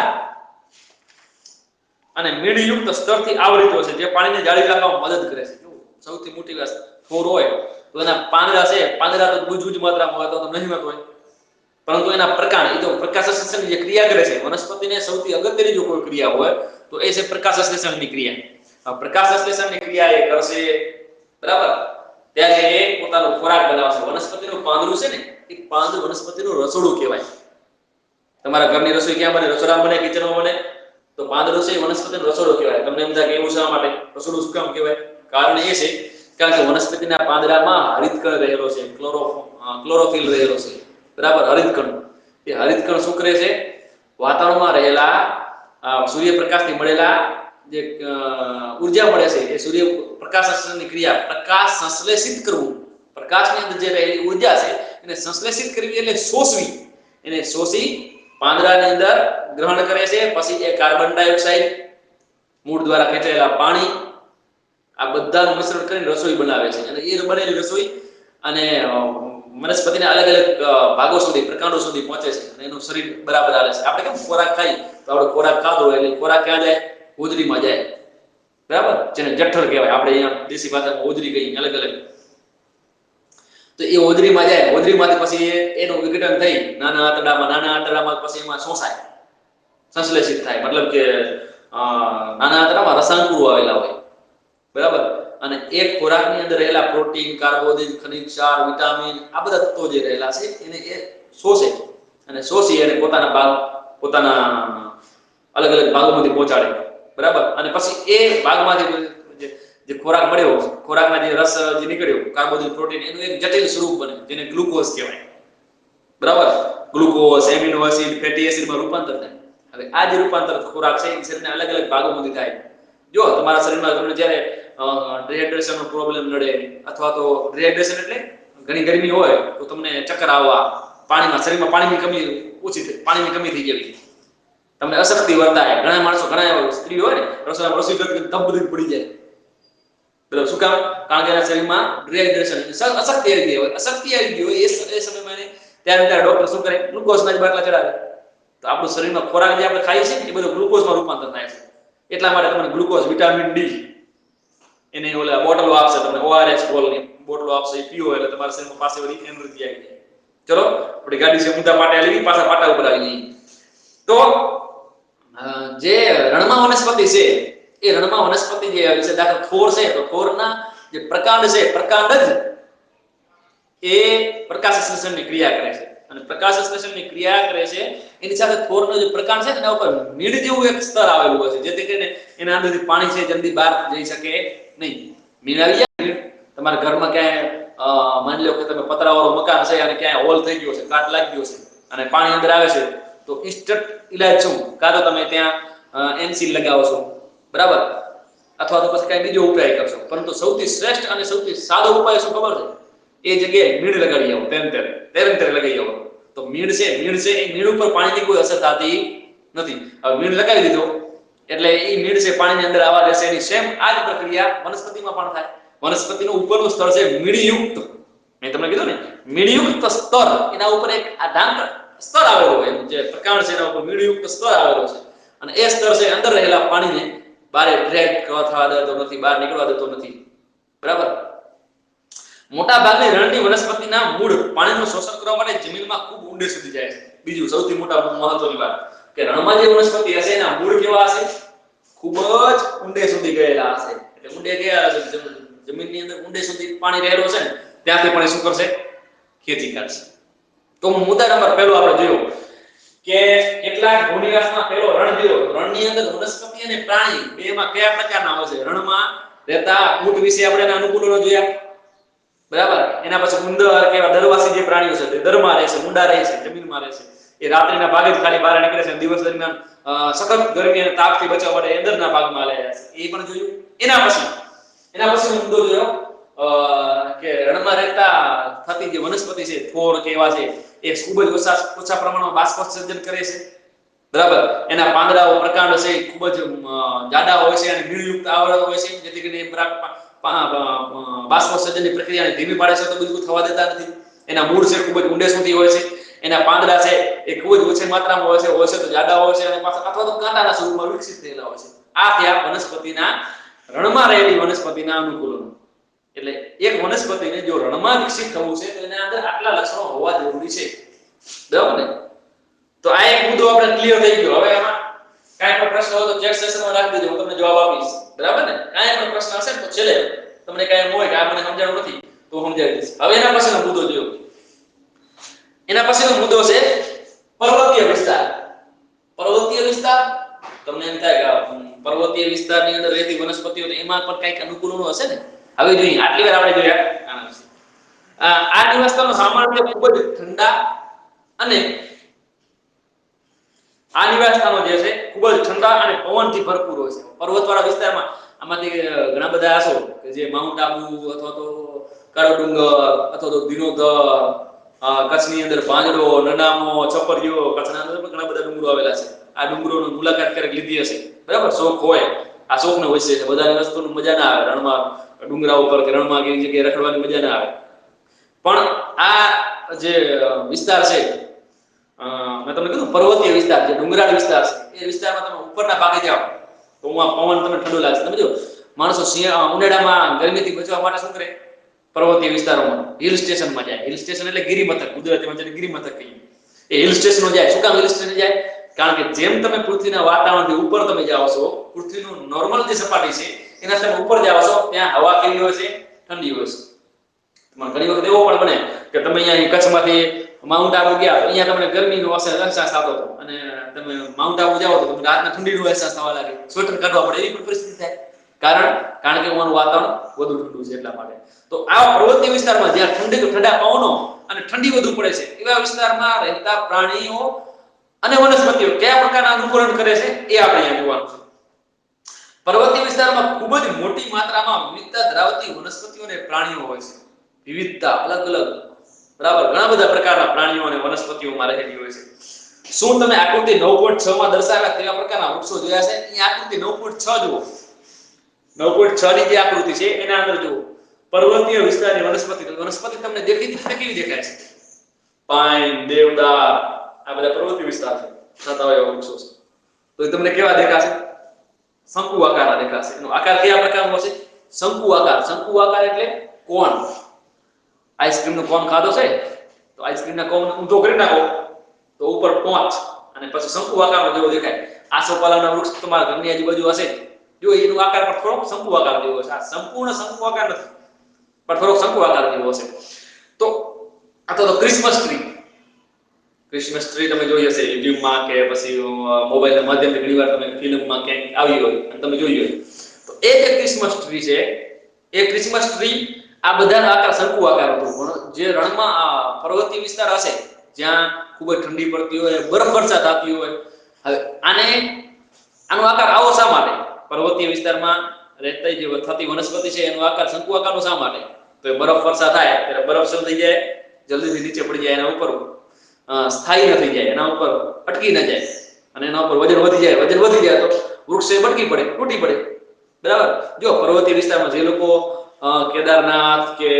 અને મીડીયુક્ત સ્તરથી આવૃત હોય છે જે પાણીને જાળી રાખવામાં મદદ કરે છે. સૌથી મોટી વાત, થોર હોય તો એના પાંદડા છે, પાંદડા તો ગુજુજ માત્રામાં હોય તો નહિવત હોય, પરંતુ એના પ્રકાંડ, એ તો પ્રકાશ સંશ્લેષણની જે ક્રિયા કરે છે વનસ્પતિને સૌથી અગત્યની જો કોઈ ક્રિયા હોય તો એ છે પ્રકાશ સંશ્લેષણની ક્રિયા. પ્રકાશ સંશ્લેષણની ક્રિયા એ કરશે, બરાબર? ત્યારે એ પોતાનો ખોરાક બનાવશે. વનસ્પતિનું પાંદડું છે ને એ પાંદડું વનસ્પતિનું રસોડું કહેવાય. તમારા ઘરની રસોઈ ક્યાં બને? રસોડામાં બને, કિચનમાં બને? તો પાંદડું છે વનસ્પતિનો રસોડો કહેવાય. તમને એમ થાય કે એવું શા માટે રસોડું શું કામ કહેવાય? કારણ એ છે કારણ કે વનસ્પતિના પાંદડામાં હરિતકણ રહેલો છે, ક્લોરોફિલ રહેલો છે, બરાબર? હરિતકણ. એ હરિતકણ શું કરે છે? વાતાવરણમાં રહેલા સૂર્યપ્રકાશથી મળેલા જે ઉર્જા મળે છે એ સૂર્યપ્રકાશ સંશ્લેષણની ક્રિયા, પ્રકાશ સંશ્લેષિત કરવું, પ્રકાશની અંદર જે રહેલી ઉર્જા છે એને સંશ્લેષિત કરવી એટલે શોષવી. એને શોષી પાંદડાની અંદર ગ્રહણ કરે છે. પછી એ કાર્બન ડાયોક્સાઇડ, મૂળ દ્વારા ખેંચાયેલા પાણી, આ બધાનું મિશ્રણ કરીને રસોઈ બનાવે છે. અને એ બનેલી રસોઈ અને વનસ્પતિના અલગ અલગ ભાગો સુધી, પ્રકાંડો સુધી પહોંચે છે અને એનું શરીર બરાબર હાલે છે. આપણે કેમ ખોરાક ખાઈ તો આપણે ખોરાક ખાધો હોય એટલે ખોરાક ક્યાં જાય? હોજરીમાં જાય, બરાબર? જેને જઠ્ઠર કહેવાય, આપણે અહીંયા દેશી ભાષામાં હોજરી કહીએ, અલગ અલગ. તો એ હોજરીમાં જાય, હોજરીમાંથી પછી એનું વિઘટન થઈ નાના આંતરડામાં પછી એમાં શોષાય, સંશ્લેષિત થાય. મતલબ કે નાના આંતરડામાં રસાંકુરો આવેલા હોય, બરાબર? અને એક ખોરાકની અંદર રહેલા પ્રોટીન, કાર્બોદિત, ખનિજ, ક્ષાર, વિટામિન, આ બધા તત્વો જે રહેલા છે એને એ શોષે અને શોષી અને પોતાના અલગ અલગ ભાગોમાંથી પહોંચાડે, બરાબર? અને પછી એ ભાગમાંથી જે ખોરાક મળ્યો, ખોરાકના જે રસ જે નીકળ્યો, કાર્બોદિત, પ્રોટીન, એનું એક જટિલ સ્વરૂપ બને જેને ગ્લુકોઝ કહેવાય, બરાબર? ગ્લુકોઝ, એમિનો એસિડ, ફેટી એસિડમાં રૂપાંતર થાય હવે આ જે રૂપાંતર ખોરાક છે એ શરીરના અલગ અલગ ભાગોમાંથી થાય. જો તમારા શરીરમાં તમને જ્યારે ડિહાઇડ્રેશનનો પ્રોબ્લેમ નડે અથવા તો ડિહાઇડ્રેશન એટલે ઘણી ગરમી હોય તો તમને ચક્કર આવવા, પાણીમાં શરીરમાં પાણીની કમી ઓછી થઈ, પાણીની કમી થઈ જવી, તમને અશક્તિ વર્તાય. ઘણા માણસો, ઘણા સ્ત્રી હોય ને રસોડામાં રસોઈ કરતી તબદીલ પડી જાય. બરાબર, શું કામ? કારણ કે એના શરીરમાં ડિહાઇડ્રેશન, અશક્તિ આવી ગઈ હોય. અશક્તિ આવી ગઈ હોય એ સમયમાં ત્યારે ડોક્ટર શું કરે? ગ્લુકોઝના જ બાટલા ચડાવે. તો આપણું શરીરમાં ખોરાક જે આપણે ખાઈએ છીએ એ બધું ગ્લુકોઝમાં રૂપાંતર થાય છે. એટલા માટે તમને ગ્લુકોઝ, વિટામિન ડી એને ઓલા બોટલો આપશે, તમને ORS બોલની બોટલો આપશે, એ પીઓ એટલે તમારા શરીરમાં પાસે વળી એનર્જી આવી જાય. ચલો આપણી ગાડી છે ઊંધા પાટા લઈ પાછા પાટા ઉપર આવી જઈએ. તો જે રણમાં વનસ્પતિ છે એ રણમાં વનસ્પતિ જે છે દાખલ થોર છે તો થોરના જે પ્રકાંડ છે, પ્રકાંડ જ એ પ્રકાશ સંશ્લેષણની ક્રિયા કરે છે. અને પ્રકાશ સંશ્લેષણની ક્રિયા કરે છે એની સાથે થોરનો જે પ્રકાંડ છે એના ઉપર મીડ જેવું એક સ્તર આવેલું હોય છે, જેથી કરીને એના અંદરથી પાણી છે જલ્દી બહાર જઈ શકે નહીં. મીડ આવી જાય, તમારા ઘરમાં ક્યાંય માની લો કે તમે પતરાવાળું મકાન છે અને ક્યાંય હોલ થઈ ગયો છે, કાટ લાગી ગયો છે અને પાણી અંદર આવે છે તો ઇન્સ્ટન્ટ ઇલાજ શું? કાં તો તમે ત્યાં એનસીલ લગાવો છો, બરાબર, અથવા તો પછી કઈ બીજો ઉપાય કરશો. પરંતુ સૌથી શ્રેષ્ઠ અને સૌથી સાદો ઉપાય શું ખબર છે? એ જગ્યાએ મીડ લગાડી આવો, તેરે લગાવી આવો. તો મીડ છે એ મીડ ઉપર પાણીની કોઈ અસર થતી નથી. હવે મીડ લગાવી દીધો એટલે એ મીડ છે પાણીની અંદર આવવા દેશે. એની સેમ આ જ પ્રક્રિયા વનસ્પતિમાં પણ થાય. વનસ્પતિનું ઉપરનું સ્તર છે મીડયુક્ત. મેં તમને કીધું ને મીડયુક્ત સ્તર, એના ઉપર એક આધાંક સ્તર આવેલો હોય, જે પ્રકાંડ છે એના ઉપર મીડયુક્ત સ્તર આવેલો છે. અને એ સ્તર છે અંદર રહેલા પાણીને બહાર ડ્રેગ થવા દેતો નથી, બહાર નીકળવા દેતો નથી. બરાબર. મોટા ભાગની રણની વનસ્પતિના મૂળ પાણીનું શોષણ કરવા માટે જમીનમાં ખૂબ ઊંડે સુધી જાય છે. બીજું સૌથી મોટા મહત્વની વાત કે રણમાં જે વનસ્પતિ હશે એના મૂળ કેવા હશે? ખૂબ જ ઊંડે સુધી ગયેલા હશે. એટલે ઊંડે ગયા હશે, જમીનની અંદર ઊંડે સુધી પાણી રહેલો છે ને ત્યાંથી પણ શું કરશે? ખેતી કરશે. તો મુદ્દા નંબર પહેલો આપણે જોયો કે કેટલાક ભૂનિવાસમાં પહેલો રણ જોયો. રણની અંદર વનસ્પતિ અને પ્રાણી બેમાં કયા પ્રકારના હોય છે? રણમાં રહેતા ઊંટ વિશે આપણે એના અનુકૂળનો જોયા, બરાબર. એના પછી ઉંદર કેવા દરવાસી જે પ્રાણીઓ છે તે દરમાં રહે છે, ઊંડા રહે છે, જમીનમાં રહે છે. એ રાત્રિના ભાગે જ ખાલી બહાર નીકળે છે, દિવસ દરમિયાન સખત ગરમી અને તાપથી બચવા માટે અંદરના ભાગમાં રહે છે. એ પણ જોયું. એના પછી મુદ્દો જોયો કે રણમાં રહેતા થતી જે વનસ્પતિ છે, થોર કેવા છે, એ ખૂબ જ ઓછા પ્રમાણમાં બાષ્પોત્સર્જન કરે છે, બરાબર. એના પાંદડાઓ, પ્રકાંડ છે એ ખૂબ જ જાડા હોય છે અને મીણયુક્ત આવરણ હોય છે, જેથી કરીને બાષ્પોત્સર્જનની પ્રક્રિયાને ધીમી પાડે છે, તો બધું થવા દેતા નથી. એના મૂળ છે ખૂબ જ ઊંડે સુધી હોય છે. એના પાંદડા છે એ ખૂબ જ ઓછી માત્રામાં હોય છે તો જાડા હોય છે અને પાછા અથવા તો કાંટાના સ્વરૂપમાં વિકસિત થયેલા હોય છે. આ થયા વનસ્પતિના, રણમાં રહેલી વનસ્પતિના અનુકૂલનો. એટલે એક વનસ્પતિને જો રણમાં વિકસિત થવું છે તો એના અંદર આટલા લક્ષણો હોવા જરૂરી છે, બરાબર ને? તો આ એક મુદ્દો આપણે ક્લિયર થઈ ગયો. હવે આમાં કાંઈ પણ પ્રશ્ન હોય તો ચેટ સેશનમાં રાખી દેજો, હું તમને જવાબ આપીશ, બરાબર ને? કાંઈ પણ પ્રશ્ન હશે તો છેલ્લે તમને કાંઈ હોય કે આ મને સમજાણું નથી તો સમજાવી દઈશ. હવે એના પછીનો મુદ્દો જોયો. એના પછીનો મુદ્દો છે પર્વતીય વિસ્તાર. પર્વતીય વિસ્તાર, તમને એમ થાય કે પર્વતીય વિસ્તારની અંદર રહેતી વનસ્પતિઓ તો એમાં પણ કંઈક અનુકૂળનો હશે ને? હવે જોઈએ, આટલી વાર આપણે જોયા આના વિશે. આ નિવાસસ્થાનો સામાન્ય ખૂબ જ ઠંડા અને આ નિવાસસ્થાનો જે છે ખૂબ જ ઠંડા અને પવનથી ભરપૂર હોય છે. પર્વતવાળા વિસ્તારમાં આમાંથી ઘણા બધા આસો કે જે માઉન્ટ આબુ અથવા તો કાળો ડુંગર અથવા તો દિનોદર, કચ્છની અંદર પાંજડો, નનામો, છપરિયો, કચ્છના અંદર પણ ઘણા બધા ડુંગરો આવેલા છે. આ ડુંગરોની મુલાકાત ક્યારેક લીધી હશે, બરાબર? શોખ હોય, આ શોખને હોય છે. બધાની વસ્તુની મજા ના આવે રણમાં, ડુંગરા ઉપર કે રણમાં કે જગ્યાએ રખડવાની મજા ના આવે. પણ આ જે વિસ્તાર છે, મેં તમને કીધું પર્વતીય વિસ્તાર, જે ડુંગરાળ વિસ્તાર છે, એ વિસ્તારમાં તમે ઉપરના ભાગે જાઓ તો પવન તમને ઠંડુ લાગશે. તમે જો માણસો ઉનાળામાં ગરમીથી બચવા માટે શું કરે? પર્વતીય વિસ્તારોમાં હિલ સ્ટેશનમાં જાય. હિલ સ્ટેશન એટલે ગિરિમથક, ગુજરાતીમાં જેને ગિરિમથક કહીએ. એ હિલ સ્ટેશનો જાય. શું કામ હિલ સ્ટેશન જાય? કારણ કે જેમ તમે પૃથ્વીના વાતાવરણથી ઉપર તમે જાઓ છો, પૃથ્વીનું નોર્મલ જે સપાટી છે એના તમે ઉપર જાઓ છો, ત્યાં હવા કેવી હોય છે? ઠંડી હોય છે. ઘણી વખત એવો પણ બને કે તમે અહીંયા કચ્છમાંથી માઉન્ટ આબુ ગયા, અહીંયા તમને ગરમીનો અહેસાસ થતો હતો અને તમે માઉન્ટ આબુ જાઓ તો તમને રાતના ઠંડીનો અહેસાસ થવા લાગે, સ્વેટર કાઢવા પડે, એવી પણ પરિસ્થિતિ થાય. કારણ કે અમારું વાતાવરણ વધુ ઠંડુ છે એટલા માટે. તો આ પર્વતીય વિસ્તારમાં જ્યાં ઠંડા પવનો અને ઠંડી વધુ પડે છે એવા વિસ્તારમાં રહેતા પ્રાણીઓ અને વનસ્પતિઓ કયા પ્રકારના અનુકૂલન કરે છે એ આપણે અહીંયા જોવાનું છે. પર્વતીય વિસ્તારમાં ખૂબ જ મોટી માત્રામાં વિવિધતા ધરાવતી વનસ્પતિઓ અને પ્રાણીઓ હોય છે. વિવિધતા અલગ અલગ, બરાબર, ઘણા બધા પ્રકારના પ્રાણીઓ અને વનસ્પતિઓમાં રહેલી હોય છે. શું તમે આકૃતિ 9.6 માં દર્શાવ્યા તેવા પ્રકારના વૃક્ષો જોયા છે? અહીં આકૃતિ 9.6 જુઓ. 9.6 ની જે આકૃતિ છે એના અંદર જુઓ પર્વતીય વિસ્તારની વનસ્પતિ તમને દેખીતી કેવી દેખાય છે? પાઇન, દેવદાર, આ બધા પર્વતીય વિસ્તાર છે, છતાં એવા વૃક્ષો છે. તો એ તમને કેવા દેખાશે? શંકુ આકારના દેખાશે. એનો આકાર કયા પ્રકારનો હશે? શંકુ આકાર. શંકુ આકાર એટલે કોણ. આઈસ્ક્રીમનો કોણ ખાધો છે તો આઈસ્ક્રીમના કોણ ઊંધો કરી નાખો તો ઉપર પહોંચ અને પછી શંકુ આકારનો જેવો દેખાય. આસોપાલવના વૃક્ષ તમારા ઘરની આજુબાજુ હશે, જો એનો આકાર પણ થોડોક શંકુ આકાર જેવો છે. આ સંપૂર્ણ શંકુ આકાર નથી, પણ થોડોક શંકુ આકાર જેવો હશે. તો આ તો ક્રિસમસ ટ્રી. ક્રિસમસ ટ્રી તમે જોઈ હશે યુટ્યુબમાં કે પછી મોબાઈલના માધ્યમથી ઘણીવાર તમે ફિલ્મમાં ક્યાંક આવી હોય અને તમે જોઈ હોય. તો એ જે ક્રિસમસ ટ્રી છે એ ક્રિસમસ ટ્રી આ બધાનો આકાર શંકુ આકાર હતો. પણ જે રણમાં પર્વતીય વિસ્તાર હશે જ્યાં ખૂબ જ ઠંડી પડતી હોય, બરફ વર્ષા થતી હોય, હવે આનો આકાર આવો શા માટે? પર્વતીય વિસ્તારમાં રહેતી જે થતી વનસ્પતિ છે એનો આકાર શંકુ આકારનો શા માટે? તો બરફ વર્ષા થાય ત્યારે બરફ શું થઈ જાય? જલ્દીથી નીચે પડી જાય, એના ઉપર સ્થાયી ન થઈ જાય, એના ઉપર અટકી ન જાય અને એના ઉપર વજન વધી જાય. વજન વધી જાય તો વૃક્ષ બટકી પડે, તૂટી પડે, બરાબર. જો પર્વતીય વિસ્તારમાં જે લોકો કેદારનાથ કે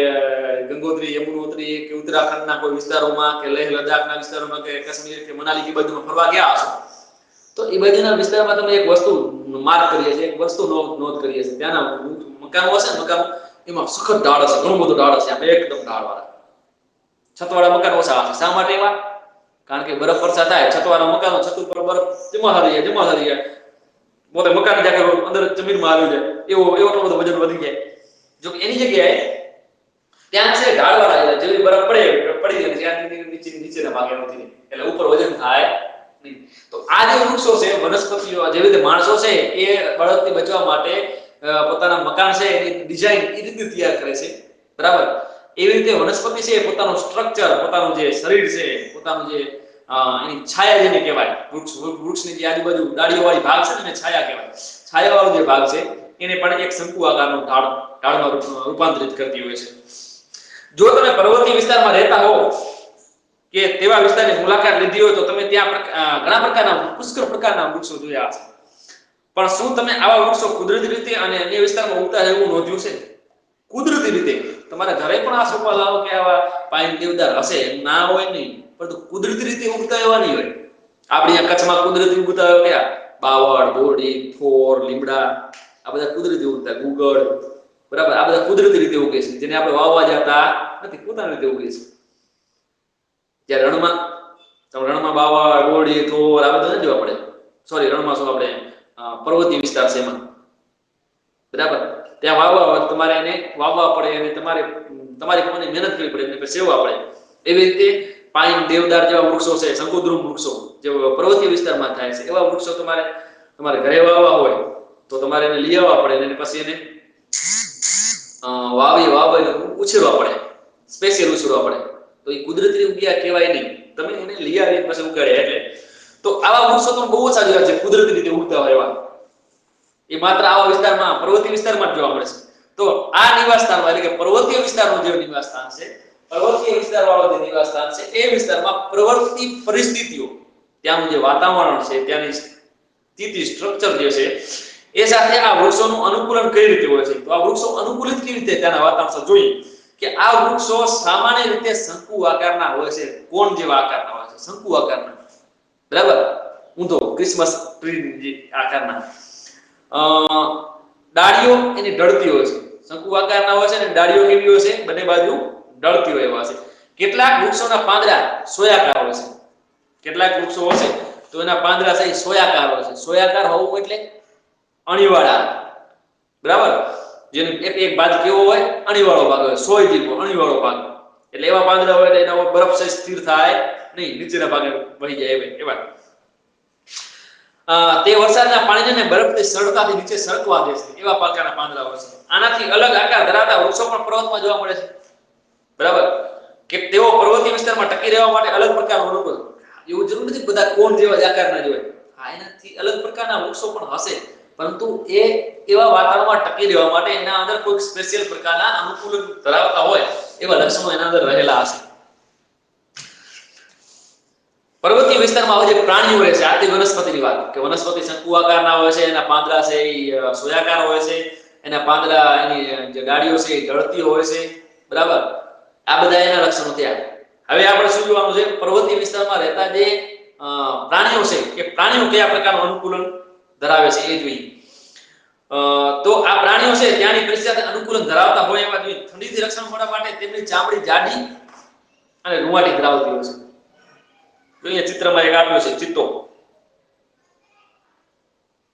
ગંગોત્રી, યમુનોત્રી કે ઉત્તરાખંડના કોઈ વિસ્તારોમાં કે લેહ લદ્દાખના વિસ્તારોમાં કે કાશ્મીર કે મનાલી કે બાજુમાં ફરવા ગયા હશો તો એ બાજુના વિસ્તારમાં તમે એક વસ્તુ માર્ક કરીએ છીએ, એક વસ્તુ નોંધ કરીએ છીએ. ત્યાંના મકાનો હશે ને, મકાનો એમાં સખત ઢાળ હશે, ઘણું બધું ઢાળ હશે, એકદમ ઢાળવાળા છતવાળા મકાનો ઓછા હશે. શા માટે એવા? કારણ કે બરફ વર્ષા થાય, છતવાળા મકાનો છત ઉપર બરફ જમા થઈ જાય, મોટે મકાન જાગે અંદર જમીનમાં આવી જાય, એવો એટલો બધો વજન વધી જાય. જો એની જગ્યાએ ત્યાં છે ઢાળવાળા, જેવી બરફ પડી જાય નીચેના ભાગે નથી, એટલે ઉપર વજન થાય નહીં. તો આ જે વૃક્ષો છે, વનસ્પતિઓ, જેવી રીતે માણસો છે એ બળદથી બચવા માટે પોતાના મકાન છે એની ડિઝાઇન એ રીતે તૈયાર કરે છે, બરાબર. એવી રીતે વનસ્પતિ છે પોતાનું સ્ટ્રક્ચર, પોતાનું જે શરીર છે, પોતાનું જે એની છાયા જેને કહેવાય, વૃક્ષની જે આજુબાજુ ડાળીઓવાળી ભાગ છે ને એને છાયા કહેવાય. છાયાવાળો જે ભાગ છે એને પણ એક શંકુ આકારનો ઢાળમાં રૂપાંતરિત કરતી હોય છે. જો તમે પર્વતીય વિસ્તારમાં રહેતા હો કે તેવા વિસ્તારની મુલાકાત લીધી હોય તો તમે ત્યાં ઘણા પ્રકારના પુષ્કળ પ્રકારના વૃક્ષો જોયા હશે. પણ શું તમે આવા વૃક્ષો કુદરતી રીતે અને અન્ય વિસ્તારમાં ઉગતા એવું નોંધ્યું છે? કુદરતી રીતે તમારા ઘરે પણ આ સોપા લાવો કે આવા પાઇન, દેવદાર હશે, ના હોય નહીં, પરંતુ કુદરતી રીતે ઉગતા એવા નહીં હોય. આપણે અહીંયા કચ્છમાં કુદરતી ઉગતા હોય કયા? બાવળ, બોરડી, થોર, લીમડા, આ બધા કુદરતી ઉગતા. ગુગળ, બરાબર, આ બધા કુદરતી રીતે ઉગે છે, જેને આપણે વાવવા જતા નથી, પોતાની રીતે ઉગે છે. જ્યારે રણમાં બાવળ, બોરડી, થોર આ બધા ન જોવા પડે. સોરી, રણમાં શું આપણે પર્વતીય વિસ્તાર છે એમાં, બરાબર. ત્યાં વાવવા તમારે એને વાવવા પડે અને તમારી પોતાની મહેનત કરવી પડે, એને સેવવા પડે. એવી રીતે પાઇન, દેવદાર જેવા વૃક્ષો છે, શંકુદ્રુમ વૃક્ષો જે પર્વતીય વિસ્તારમાં થાય છે, એવા વૃક્ષો તમારે ઘરે વાવવા હોય તો તમારે એને લઈ આવવા પડે અને પછી એને વાવીને ઉછેરવા પડે, સ્પેશિયલ ઉછેરવા પડે. તો એ કુદરતી ઉગ્યા કહેવાય નહીં, તમે એને લઈ આવીને પછી ઉગાડ્યા એટલે. તો આવા વૃક્ષો તો બહુ ઓછા જોયા છે કુદરતી રીતે ઉગતા હોય એવા. એ માત્ર આવા વિસ્તારમાં, પર્વતીય વિસ્તારમાં જ જોવા મળે છે. તો આ નિવાસ સ્થાનમાં એટલે કે પર્વતીય વિસ્તારનું જે નિવાસ સ્થાન છે, પર્વતીય વિસ્તારવાળો જે નિવાસ સ્થાન છે, એ વિસ્તારમાં પ્રવર્તતી પરિસ્થિતિઓ, ત્યાંનું જે વાતાવરણ છે, ત્યાંની સ્થિતિ, સ્ટ્રક્ચર જે છે એ સાથે આ વૃક્ષોનું અનુકૂલન કઈ રીતે હોય છે. તો આ વૃક્ષો અનુકૂલિત કેવી રીતે ત્યાંના વાતાવરણ સાથે જોઈએ કે આ વૃક્ષો સામાન્ય રીતે શંકુ આકારના હોય છે, કોણ જેવા આકારના હોય છે, શંકુ આકારના, બરાબર, ઊંધો ક્રિસમસ ટ્રી આકારના. ડાળીઓ એની ઢળતી હોય છે, શંકુ આકારના હોય છે અને ડાળીઓ કેવી હોય છે? બંને બાજુ ઢળતી હોય એવા છે. કેટલાક વૃક્ષોના પાંદડા સોયાકાર હોય છે. કેટલાક વૃક્ષો હશે તો એના પાંદડા છે સોયાકાર હોય છે. સોયાકાર હોવું એટલે અણીવાળા, બરાબર. જેનો એક ભાગ કેવો હોય? અણીવાળો ભાગ હોય, સોય જેવો અણીવાળો ભાગ. એટલે એવા પાંદડા હોય એટલે એના ઉપર બરફ સહિત સ્થિર થાય નહીં, નીચેના ભાગે વહી જાય એવા. તે વરસાદના પાણીને બરફની સરળતાથી નીચે સરકવા દે છે એવા પ્રકારના પાંદડા હોય છે. આનાથી અલગ આકાર ધરાવતા વૃક્ષો પણ પર્વતમાં જોવા મળે છે, બરાબર. કે તેઓ પર્વતીય વિસ્તારમાં ટકી રહેવા માટે અલગ પ્રકારનું અનુકૂળ. એવું જરૂર નથી બધા કોણ જેવા જ આકારના જ હોય. હા, એનાથી અલગ પ્રકારના વૃક્ષો પણ હશે, પરંતુ એ એવા વાતાવરણમાં ટકી રહેવા માટે એના અંદર કોઈ સ્પેશિયલ પ્રકારના અનુકૂલન ધરાવતા હોય એવા લક્ષણો એના અંદર રહેલા હશે. પર્વતીય વિસ્તારમાં આવા જે પ્રાણીઓ રહે છે, આ તે વનસ્પતિની વાત કે વનસ્પતિ શંકુ આકારના હોય છે, એના પાંદડા છે એ સોયાકાર હોય છે, એના પાંદડા એની જે ડાળીઓ છે એ ઢળતી હોય છે, બરાબર. આ બધા એના લક્ષણો થયા. હવે આપણે શું જોવાનું છે, પર્વતીય વિસ્તારમાં રહેતા જે પ્રાણીઓ છે કે પ્રાણીઓ કયા પ્રકારનું અનુકૂલન ધરાવે છે એ જોઈએ. તો આ પ્રાણીઓ છે ત્યાંની પરિસ્થિતિને અનુકૂલન ધરાવતા હોય એવા જોઈએ. ઠંડીથી રક્ષણ મળવા માટે તેમની ચામડી જાડી અને રૂંવાટી ધરાવતી હોય છે. જોઈએ ચિત્રમાં એક આપ્યું છે ચિત્તો,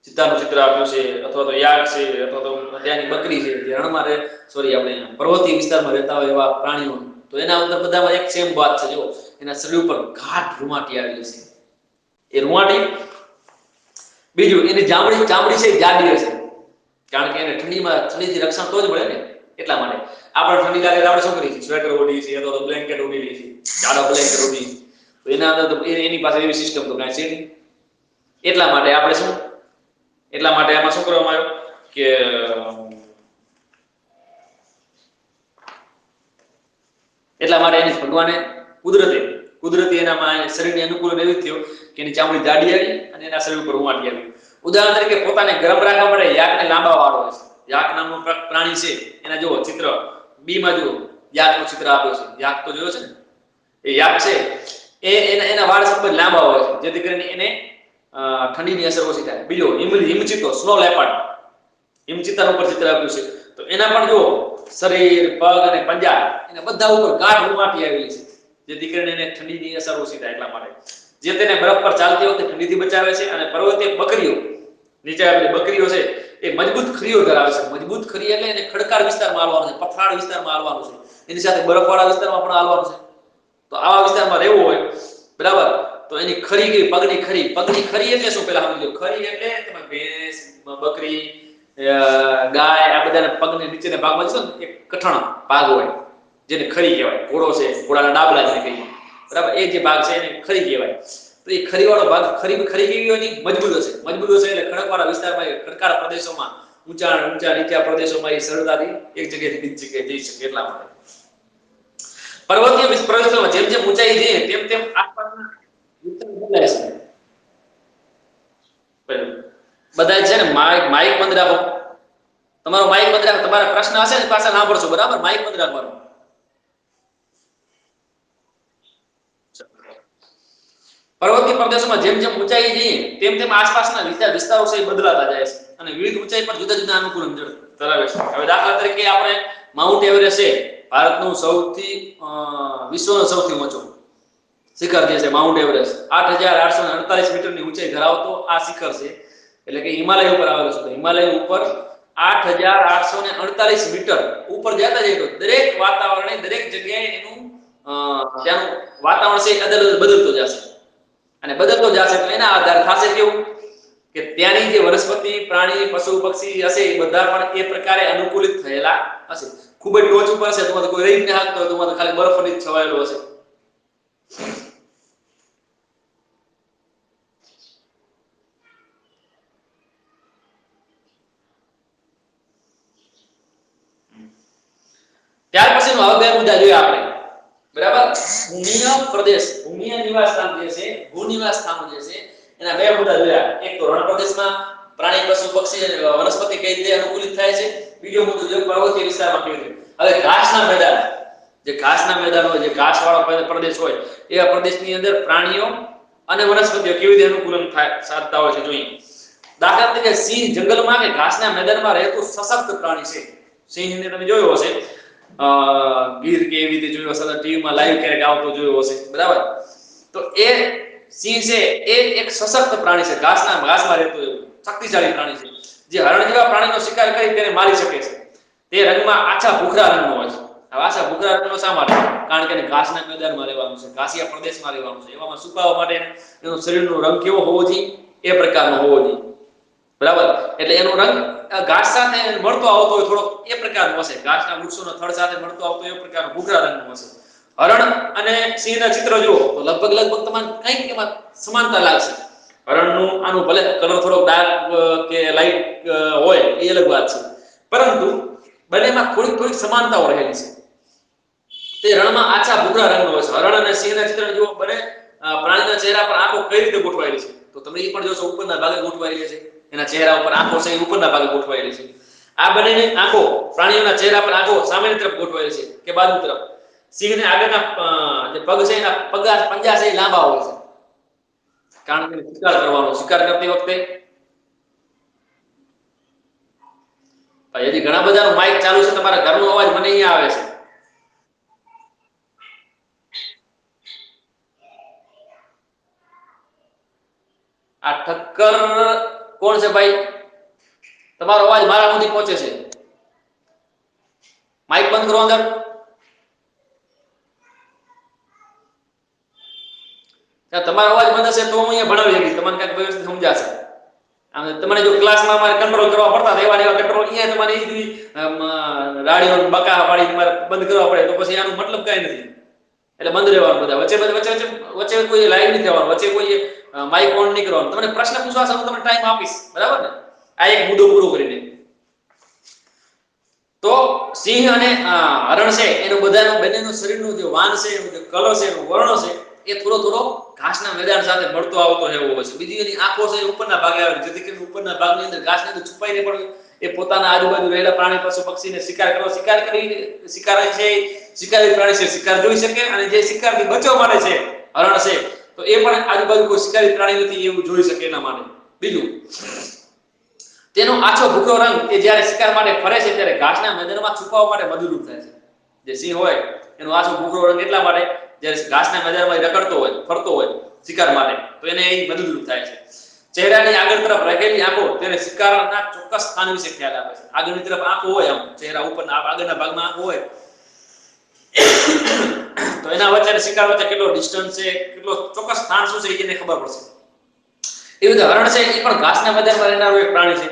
ચિત્તાનું ચિત્ર આપ્યું છે, અથવા તો યાક છે, અથવા તો ત્યાંની બકરી છે, જે રણમાં રહે, સોરી આપણે પર્વતીય વિસ્તારમાં રહેતા હોય એવા પ્રાણીઓ. તો એના અંદર બધામાં એક સેમ વાત છે. જો એના શરીર ઉપર ઘાટ રૂંવાટી આવેલી છે. એ રૂંવાટી, બીજું એની ચામડી છે જાડી હશે, કારણ કે એને ઠંડીથી રક્ષણ તો જ મળે ને, એટલા માટે. આપણે ઠંડી લાગે તો આપણે શું કરીએ છીએ? સ્વેટર ઓઢીએ છીએ, અથવા તો બ્લેન્કેટ ઓઢી લઈએ છીએ, જાડો બ્લેન્કેટ ઓઢીએ છીએ. તો એના અંદર તો એની પાસે એવી સિસ્ટમ તો કાંઈ છે નહીં. એટલા માટે આપણે આમાં શું કરવામાં આવ્યું કે એટલા માટે એની ભગવાને કુદરતી એનામાં શરીરની અનુકૂળ એવી થયો કે એની ચામડી જાડી આવી અને એના શરીર ઉપર રૂંવાટી આવી. ઉદાહરણ તરીકે પોતાને ગરમ રાખવા માટે યાકને લાંબા વાળ હોય છે. યાક નામનું પ્રાણી છે, એના જુઓ ચિત્ર બી માં જુઓ યાકનું ચિત્ર આપ્યું છે. યાક તો જોયો છે ને? એ યાક છે એના વાળ ખૂબ જ લાંબા હોય છે, જેથી કરીને એને ઠંડીની અસર ઓછી થાય. બીજો હિમચિત્તો, સ્નો લેપર્ડ, હિમચિત્તા ઉપર ચિત્ર આપ્યું છે. તો એના પણ જો શરીર, પગ અને પંજા એના બધા ઉપર ગાઢ રૂંવાટી આવેલી છે, જેથી કરીને એને ઠંડીની અસર ઓછી થાય. એટલા માટે જે તેને બરફ પર ચાલતી વખતે ઠંડીથી બચાવે છે. અને પર્વતીય બકરીઓ, નીચે આવેલી બકરીઓ છે, એ મજબૂત ખરીઓ ધરાવે છે. મજબૂત ખરી એટલે એને ખડકાળ વિસ્તારમાં હાલવાનું છે, પથરાળ વિસ્તારમાં હાલવાનું છે, એની સાથે બરફવાળા વિસ્તારમાં પણ હાલવાનું છે. તો આવા વિસ્તારમાં રહેવું હોય, બરાબર, તો એની ખરી ગઈ પગની ખરી એટલે શું? પેલા સમજો. ખરી એટલે તમે ભેંસ, બકરી, ગાય, આ બધાના પગની નીચેના ભાગમાં છે ને એક કઠણ ભાગ હોય, જેને ખરી કહેવાય. ઘોડો છે, ઘોડાના ડાબલા જેને કહીએ, બરાબર, એ જે ભાગ છે એને ખરી કહેવાય. તો એ ખરીવાળો ભાગ ખરી કેવી હોય? મજબૂત હશે એટલે ખડકવાળા વિસ્તારમાં, ખડકાળ પ્રદેશોમાં, ઊંચા નીચા પ્રદેશોમાં એ સરળતાથી એક જગ્યાએથી બીજી જગ્યાએ જઈ શકે. એટલા માટે પર્વતીય પ્રદેશોમાં જેમ જેમ ઊંચાઈ જઈએ તેમ આસપાસના વિસ્તાર બદલાય છે. બધા છે ને માઇક બંધ રાખો. તમારો માઇક બંધ રાખો. તમારા પ્રશ્ન હશે ને પાછા સાંભળશો, બરાબર? માઇક બંધ રાખવાનો. પર્વતીય પ્રદેશોમાં જેમ જેમ ઊંચાઈ જઈએ તેમ આસપાસના વિસ્તારો છે બદલાતા જાય છે, અને વિવિધ ઊંચાઈ પર જુદા જુદા અનુકૂલન ધરાવે છે. હવે દાખલા તરીકે આપણે માઉન્ટ એવરેસ્ટ છે, ભારતનું વિશ્વનું સૌથી ઊંચું શિખર જે છે માઉન્ટ એવરેસ્ટ, 8848 મીટરની ઊંચાઈ ધરાવતો આ શિખર છે. એટલે કે હિમાલય ઉપર આવેલું છે. તો હિમાલય ઉપર 8848 મીટર ઉપર જતા જઈએ તો દરેક વાતાવરણ, દરેક જગ્યાએ એનું ત્યાંનું વાતાવરણ છે બદલતો જશે. અને બદલતો જશે તો એના આધાર થશે કેવું કે ત્યાંની જે વનસ્પતિ, પ્રાણી, પશુ, પક્ષી હશે એ બધા પણ એ પ્રકારે અનુકૂલિત થયેલા હશે. ખૂબ જ ટોચ ઉપર હશે, તમારે કોઈ રહી જ ન શકતો હોય, તમારે ખાલી બરફથી છવાયેલો હશે. ત્યાર પછીનો હવે બે મુદ્દા જોઈએ આપણે, બરાબર? ભૂમિય પ્રદેશ, ભૂમિય નિવાસ સ્થાન જે છે, ભૂનિવાસ સ્થાનો જે છે, એના બે મુદ્દા જોયા. એક તો રણ પ્રદેશમાં પ્રાણી, પશુ, પક્ષી અને વનસ્પતિ કઈ રીતે અનુકૂલિત થાય છે. બીજો મુદ્દો જો પર્વતીય વિસ્તારમાં કેવી રીતે. હવે ઘાસના મેદાન, જે ઘાસના મેદાનો હોય, જે ઘાસવાળો પ્રદેશ હોય, એવા પ્રદેશની અંદર પ્રાણીઓ અને વનસ્પતિઓ કેવી રીતે અનુકૂલન સાધતા હોય છે જોઈએ. દાખલા તરીકે સિંહ જંગલમાં કે ઘાસના મેદાનમાં રહેતું સશક્ત પ્રાણી છે. સિંહને તમે જોયો હશે, ગીર કે એવી રીતે જોયો હશે, ટીવીમાં લાઈવ ક્યારેક આવતો જોયો હશે, બરાબર? તો એ સિંહ છે એ એક સશક્ત પ્રાણી છે, ઘાસમાં રહેતું એવું શક્તિશાળી પ્રાણી છે, જે હરણ જેવા પ્રાણીનો શિકાર કરી તેને મારી શકે છે. તે રંગમાં આછા ભૂખરા રંગનો હોય છે. હવે આછા ભૂખરા રંગનો શા માટે? કારણ કે એને ઘાસના મેદાનમાં રહેવાનું છે, ઘાસિયા પ્રદેશમાં રહેવાનું છે. એવામાં સુકાવા માટે એનો શરીરનો રંગ કેવો હોવો જોઈએ? એ પ્રકારનો હોવો જોઈએ, બરાબર? એટલે એનો રંગ ઘાસ સાથે મળતો આવતો હોય થોડો એ પ્રકારનો હશે. ઘાસના વૃક્ષોના થડ સાથે મળતો આવતો એ પ્રકારનો ભૂખરા રંગનો હશે. હરણ અને સિંહના ચિત્ર જુઓ તો લગભગ તમને કંઈક એમાં સમાનતા લાગશે. હરણનું આનું ભલે કલર થોડો ડાર્ક કે લાઇટ હોય એ અલગ વાત છે, પરંતુ બંનેમાં થોડીક સમાનતાઓ રહેલી છે. તે રણમાં આછા ભૂરા રંગનો હોય છે. હરણ અને સિંહના ચિત્ર જુઓ, બંને પ્રાણીના ચહેરા પર આંખો કઈ રીતે ગોઠવાયેલી છે તો તમે એ પણ જોશો ઉપરના ભાગે ગોઠવાયેલી છે. એના ચહેરા ઉપર આંખો છે એ ઉપરના ભાગે ગોઠવાયેલી છે. આ બંનેની આંખો, પ્રાણીઓના ચહેરા પર આંખો સામેની તરફ ગોઠવાયેલી છે કે બાજુ તરફ. સિંહને આગળના જે પગ છે એના પંજા છે એ લાંબા હોય છે, કારણ કે શિકાર કરવાનો, શિકાર કરતી વખતે હજી ઘણા બધાનો માઇક ચાલુ છે, તમારા ઘરનો અવાજ મને અહીંયા આવે છે. આ ઠક્કર કોણ છે ભાઈ? તમારો અવાજ મારા સુધી પહોંચે છે. માઇક બંધ કરો અંદર. તમારો અવાજ બંધ હશે તો હું અહીંયા ભણાવી શકીશ, તમને કંઈક વ્યવસ્થિત સમજાશે. તમારે જો ક્લાસમાં અમારે કંટ્રોલ કરવા પડતા એવા કંટ્રોલ અહીંયા તમારે રાડીઓ બકા પાડી તમારે બંધ કરવા પડે તો પછી આનો મતલબ કઈ નથી. એટલે બંધ રહેવાનું બધા. વચ્ચે કોઈ લાઈવ નહીં થવાનું, વચ્ચે કોઈ માઇક ઓન નહીં કરવાનું. તમને પ્રશ્ન પૂછવા છે હું તમને ટાઈમ આપીશ, બરાબર ને? આ એક મુદ્દો પૂરો કરીને તો સિંહ અને હરણ છે એનું બધાનું બંનેનું શરીરનું જે વાન છે, એનું જે કલર છે, એનું વર્ણ છે એ થોડો ઘાસના મેદાન સાથે મળતો આવતો એવો હોય છે. બીજી એની આંખો છે એ ઉપરના ભાગે આવે, જેથી કરીને ઉપરના ભાગની અંદર ઘાસની અંદર છુપાઈને પણ એ પોતાના આજુબાજુ રહેલા પ્રાણી પશુ પક્ષીને શિકારી પ્રાણી છે શિકાર જોઈ શકે, અને જે શિકારથી બચવા માટે છે હરણ છે તો એ પણ આજુબાજુ કોઈ શિકારી પ્રાણી નથી એવું જોઈ શકે એના માટે. બીજું, તેનો આછો ભૂખરો રંગ એ જ્યારે શિકાર માટે ફરે છે ત્યારે ઘાસના મેદાનમાં છુપાવવા માટે મદદરૂપ થાય છે. જે સિંહ હોય એનો આછો ભૂખરો રંગ એટલા માટે જ્યારે ઘાસના મેદાનમાં રખડતો હોય, ફરતો હોય શિકાર માટે, તો એને એ મદદરૂપ થાય છે. ચહેરાની આગળ તરફ રહેલી આંખો તેને શિકારના ચોક્કસ સ્થાન વિશે ખ્યાલ આપે છે. આગળની તરફ આંખો હોય, આમ ચહેરા ઉપરના આગળના ભાગમાં આંખો હોય તો એના વચ્ચે શિકાર વચ્ચે કેટલો ડિસ્ટન્સ છે, કેટલો ચોક્કસ સ્થાન શું છે એને ખબર પડશે. એવી રીતે હરણ છે એ પણ ઘાસના મેદાનમાં રહેનારું એક પ્રાણી છે.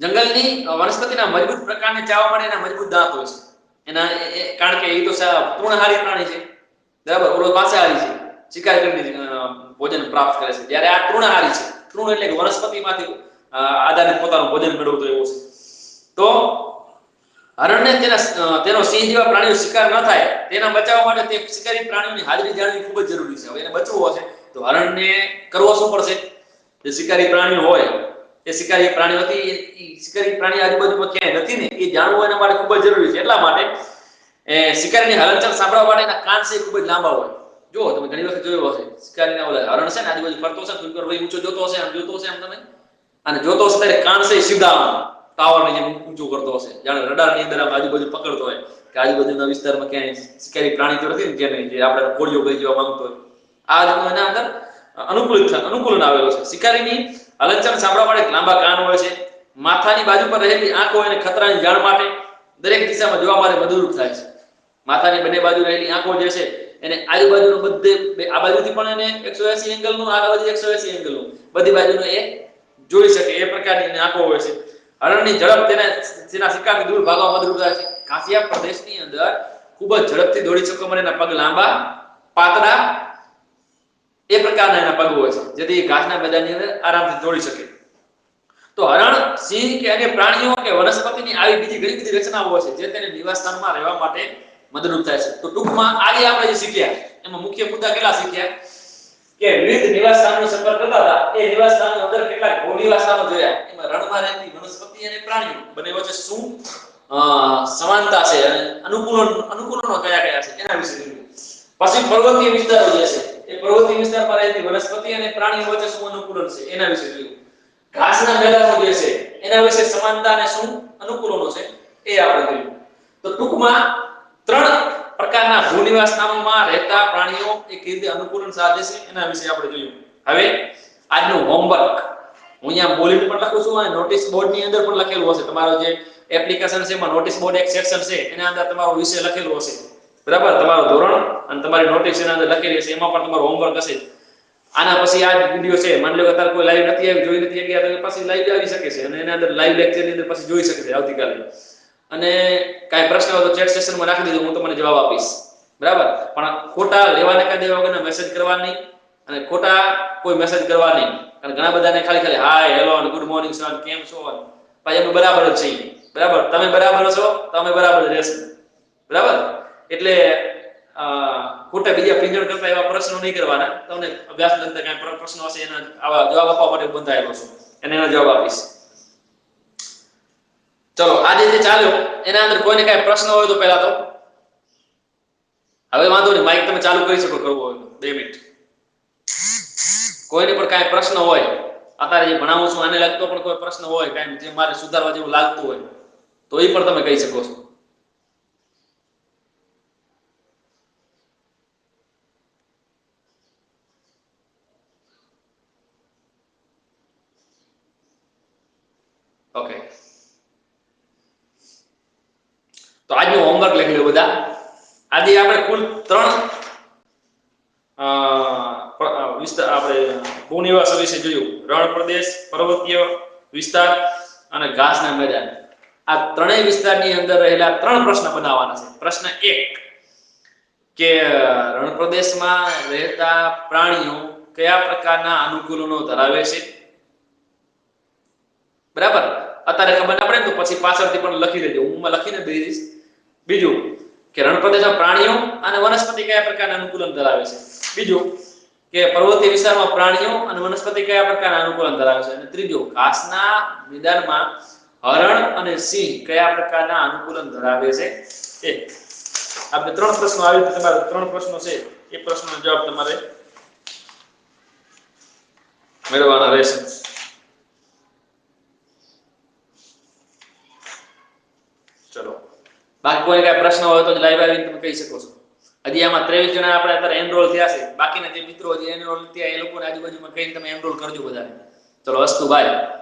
જંગલની વનસ્પતિના મજબૂત પ્રકારને ચાવવા માટે એના મજબૂત દાંત હોય છે. એના કારણ કે એ તો તૃણહારી પ્રાણી છે, બરાબર? ઓલો માંસાહારી છે, શિકાર કરીને ભોજન પ્રાપ્ત કરે છે. જ્યારે આ તૃણહારી છે. તૃણ એટલે કે વનસ્પતિમાંથી આધારિત પોતાનું ભોજન મેળવતો એવો છે. તો હરણને તેનો સિંહ જેવા પ્રાણીઓ શિકાર ન થાય તેના બચાવવા માટે તે શિકારી પ્રાણીઓની હાજરી જાણવી ખૂબ જ જરૂરી છે. હવે એને બચવું હશે તો હરણને કરવો શું પડશે? જે શિકારી પ્રાણીઓ હોય એ શિકારી પ્રાણી આજુબાજુમાં ક્યાંય નથી ને એ જાણવું એના માટે ખૂબ જ જરૂરી છે. એટલા માટે શિકારીની હલનચલન સાંભળવા માટે એના કાન છે ખૂબ જ લાંબા હોય. જો તમે ઘણી વખત જોયો હશે શિકારીના ઓલા હરણ છે ને આજુબાજુ ફરતો હશે ને ભાઈ ઊંચો જોતો હશે, આમ જોતો હશે, આમ તમે અને જોતો હશે ત્યારે કાન છે સીધા ટાવરની જેમ ઊંચું કરતો હશે, જાણે રડારની અંદર આમ આજુબાજુ પકડતો હોય કે આજુબાજુના વિસ્તારમાં ક્યાંય શિકારી પ્રાણી તો નથી ને જે આપણે કોળીઓ ગઈ જવા માંગતો હોય. આ રીતનું એના અંદર અનુકૂલન આવેલું છે. શિકારીની હલનચલન સાંભળવા માટે લાંબા કાન હોય છે. માથાની બાજુ પર રહેલી આંખો એને ખતરાની જાણ માટે દરેક દિશામાં જોવા માટે મદદરૂપ થાય છે. માથાની બંને બાજુ રહેલી આંખો જે છે એને આજુબાજુનું બધે આ બાજુથી પણ એને 180 એંગલનું, આ બાજુ 180 એંગલનું બધી બાજુનું એ જોઈ શકે એ પ્રકારની આંખો હોય છે. હરણની ઝડપ તેના શિકારથી દૂર ભાગવા મદદરૂપ થાય છે. કાંસિયા પ્રદેશની અંદર ખૂબ જ ઝડપથી દોડી શકવા માટે એના પગ લાંબા, પાતળા એ પ્રકારના એના પગ હોય છે, જેથી ઘાસના મેદાનની અંદર આરામથી દોડી શકે. તો હરણ, સિંહ કે અન્ય પ્રાણીઓ કે વનસ્પતિની આવી બીજી ઘણી બધી રચનાઓ છે જે તેને નિવાસસ્થાનમાં રહેવા માટે મદદરૂપ થાય છે. તો ટૂંકમાં આજે આપણે જે શીખ્યા એમાં મુખ્ય મુદ્દા કેટલા શીખ્યા કે વિવિધ નિવાસસ્થાનનો સંપર્ક કરતા હતા એ નિવાસસ્થાનની અંદર કેટલાક ગૌણ નિવાસસ્થાનો જોયા. એમાં રણમાં રહેતી વનસ્પતિ અને પ્રાણીઓ બંને વચ્ચે શું સમાનતા છે અને અનુકૂલનો કયા છે એના વિશે જોયું. પછી પર્વતીય વિસ્તારો જે છે એ પર્વતીય વિસ્તારમાં રહેતી વનસ્પતિ અને પ્રાણીઓ વચ્ચે શું અનુકૂલન છે એના વિશે જોયું. ઘાસના મેદાનો જે છે એના વિશે સમાનતા અને શું અનુકૂલનો છે એ આપણે જોયું. તો ટૂંકમાં 3 પ્રકારના ભૂનિવાસ સ્થાનોમાં રહેતા પ્રાણીઓ એક રીતે અનુકૂલન સાધે છે એના વિશે આપણે જોયું. હવે આજનું હોમવર્ક હું અહીંયા બોલીને પણ લખું છું અને નોટિસ બોર્ડની અંદર પણ લખેલું હશે. તમારો જે એપ્લિકેશન છે એમાં નોટિસ બોર્ડ એક સેક્શન છે એના અંદર તમારો વિષય લખેલો હશે, બરાબર? તમારો ધોરણ અને તમારી નોટિસ એના અંદર લખેલી હશે, એમાં પણ તમારો હોમવર્ક હશે. આના પછી આ વિડિયો છે, માની લો કે અત્યારે કોઈ લાઈવ નથી આવી, જોઈ નથી ગયા તો પછી લાઈવ આવી શકે છે અને એના અંદર લાઈવ લેક્ચરની અંદર પછી જોઈ શકે છે આવતીકાલે. અને કાંઈ પ્રશ્ન હોય તો ચેટ સેશનમાં રાખી દેજો, હું તમને જવાબ આપીશ. બરાબર, પણ ખોટા લેવાને કાં દેવા વગરના મેસેજ કરવા નહીં અને ખોટા કોઈ મેસેજ કરવા નહીં. કારણ ઘણા બધાને ખાલી ખાલી હાય હેલો અને ગુડ મોર્નિંગ સર કેમ છો ભાઈ અમે બરાબર જ છીએ. બરાબર, તમે બરાબર છો તો અમે બરાબર જ રહેશું. બરાબર, એટલે ખોટા બીજા પીંજણ કરતા એવા પ્રશ્નો નહીં કરવાના. તમને અભ્યાસ લગતા કાંઈ પ્રશ્નો હશે એના આવા જવાબ આપવા માટે બંધાયેલો છું અને એનો જવાબ આપીશ. ચલો, આજે જે ચાલ્યો એના અંદર કોઈને કાંઈ પ્રશ્ન હોય તો પહેલા તો હવે વાંધો નહીં, માઇક તમે ચાલુ કરી શકો કરવો હોય તો 2 મિનિટ. કોઈને પણ કાંઈ પ્રશ્ન હોય અત્યારે જે ભણાવું છું આને લગતો પણ કોઈ પ્રશ્ન હોય કાંઈ જે મારે સુધારવા જેવું લાગતું હોય તો એ પણ તમે કહી શકો છો. ઓકે, તો આજનું હોમવર્ક લખી લો બધા. આજે આપણે કુલ 3 વિસ્તાર આપણે ભૂનિવાસ વિશે જોયું. રણ પ્રદેશ, પર્વતીય વિસ્તાર અને ઘાસના મેદાન. આ ત્રણેય વિસ્તારની અંદર રહેલા 3 પ્રશ્ન બનાવવાના છે. પ્રશ્ન 1 કે રણ પ્રદેશમાં રહેતા પ્રાણીઓ કયા પ્રકારના અનુકૂલનો ધરાવે છે. બરાબર, અત્યારે ખબર ના પડે તો પછી પાછળથી પણ લખી લેજો, હું લખીને દઈ દઈશ. બીજું કે રણ પ્રદેશમાં પ્રાણીઓ અને વનસ્પતિ કયા પ્રકારના અનુકૂલન ધરાવે છે. બીજું કે પર્વતીય વિસ્તારમાં પ્રાણીઓ અને વનસ્પતિ કયા પ્રકારના અનુકૂલન ધરાવે છે. અને ત્રીજું ઘાસના મેદાનમાં હરણ અને સિંહ કયા પ્રકારના અનુકૂલન ધરાવે છે. આપણે 3 પ્રશ્નો આવી રીતે તમારે 3 પ્રશ્નો છે એ પ્રશ્નનો જવાબ તમારે મેળવવાના રહેશે. ચલો, બાકી કોઈ કાંઈ પ્રશ્ન હોય તો લાઈવ આવીને તમે કહી શકો છો. હજી આમાં 23 જણા આપણે અત્યારે એનરોલ થયા છે. બાકીના જે મિત્રો હજી એનરોલ થયા એ લોકોને આજુબાજુમાં કહીને તમે એનરોલ કરજો બધાને. ચલો, અસ્તુ, બાય.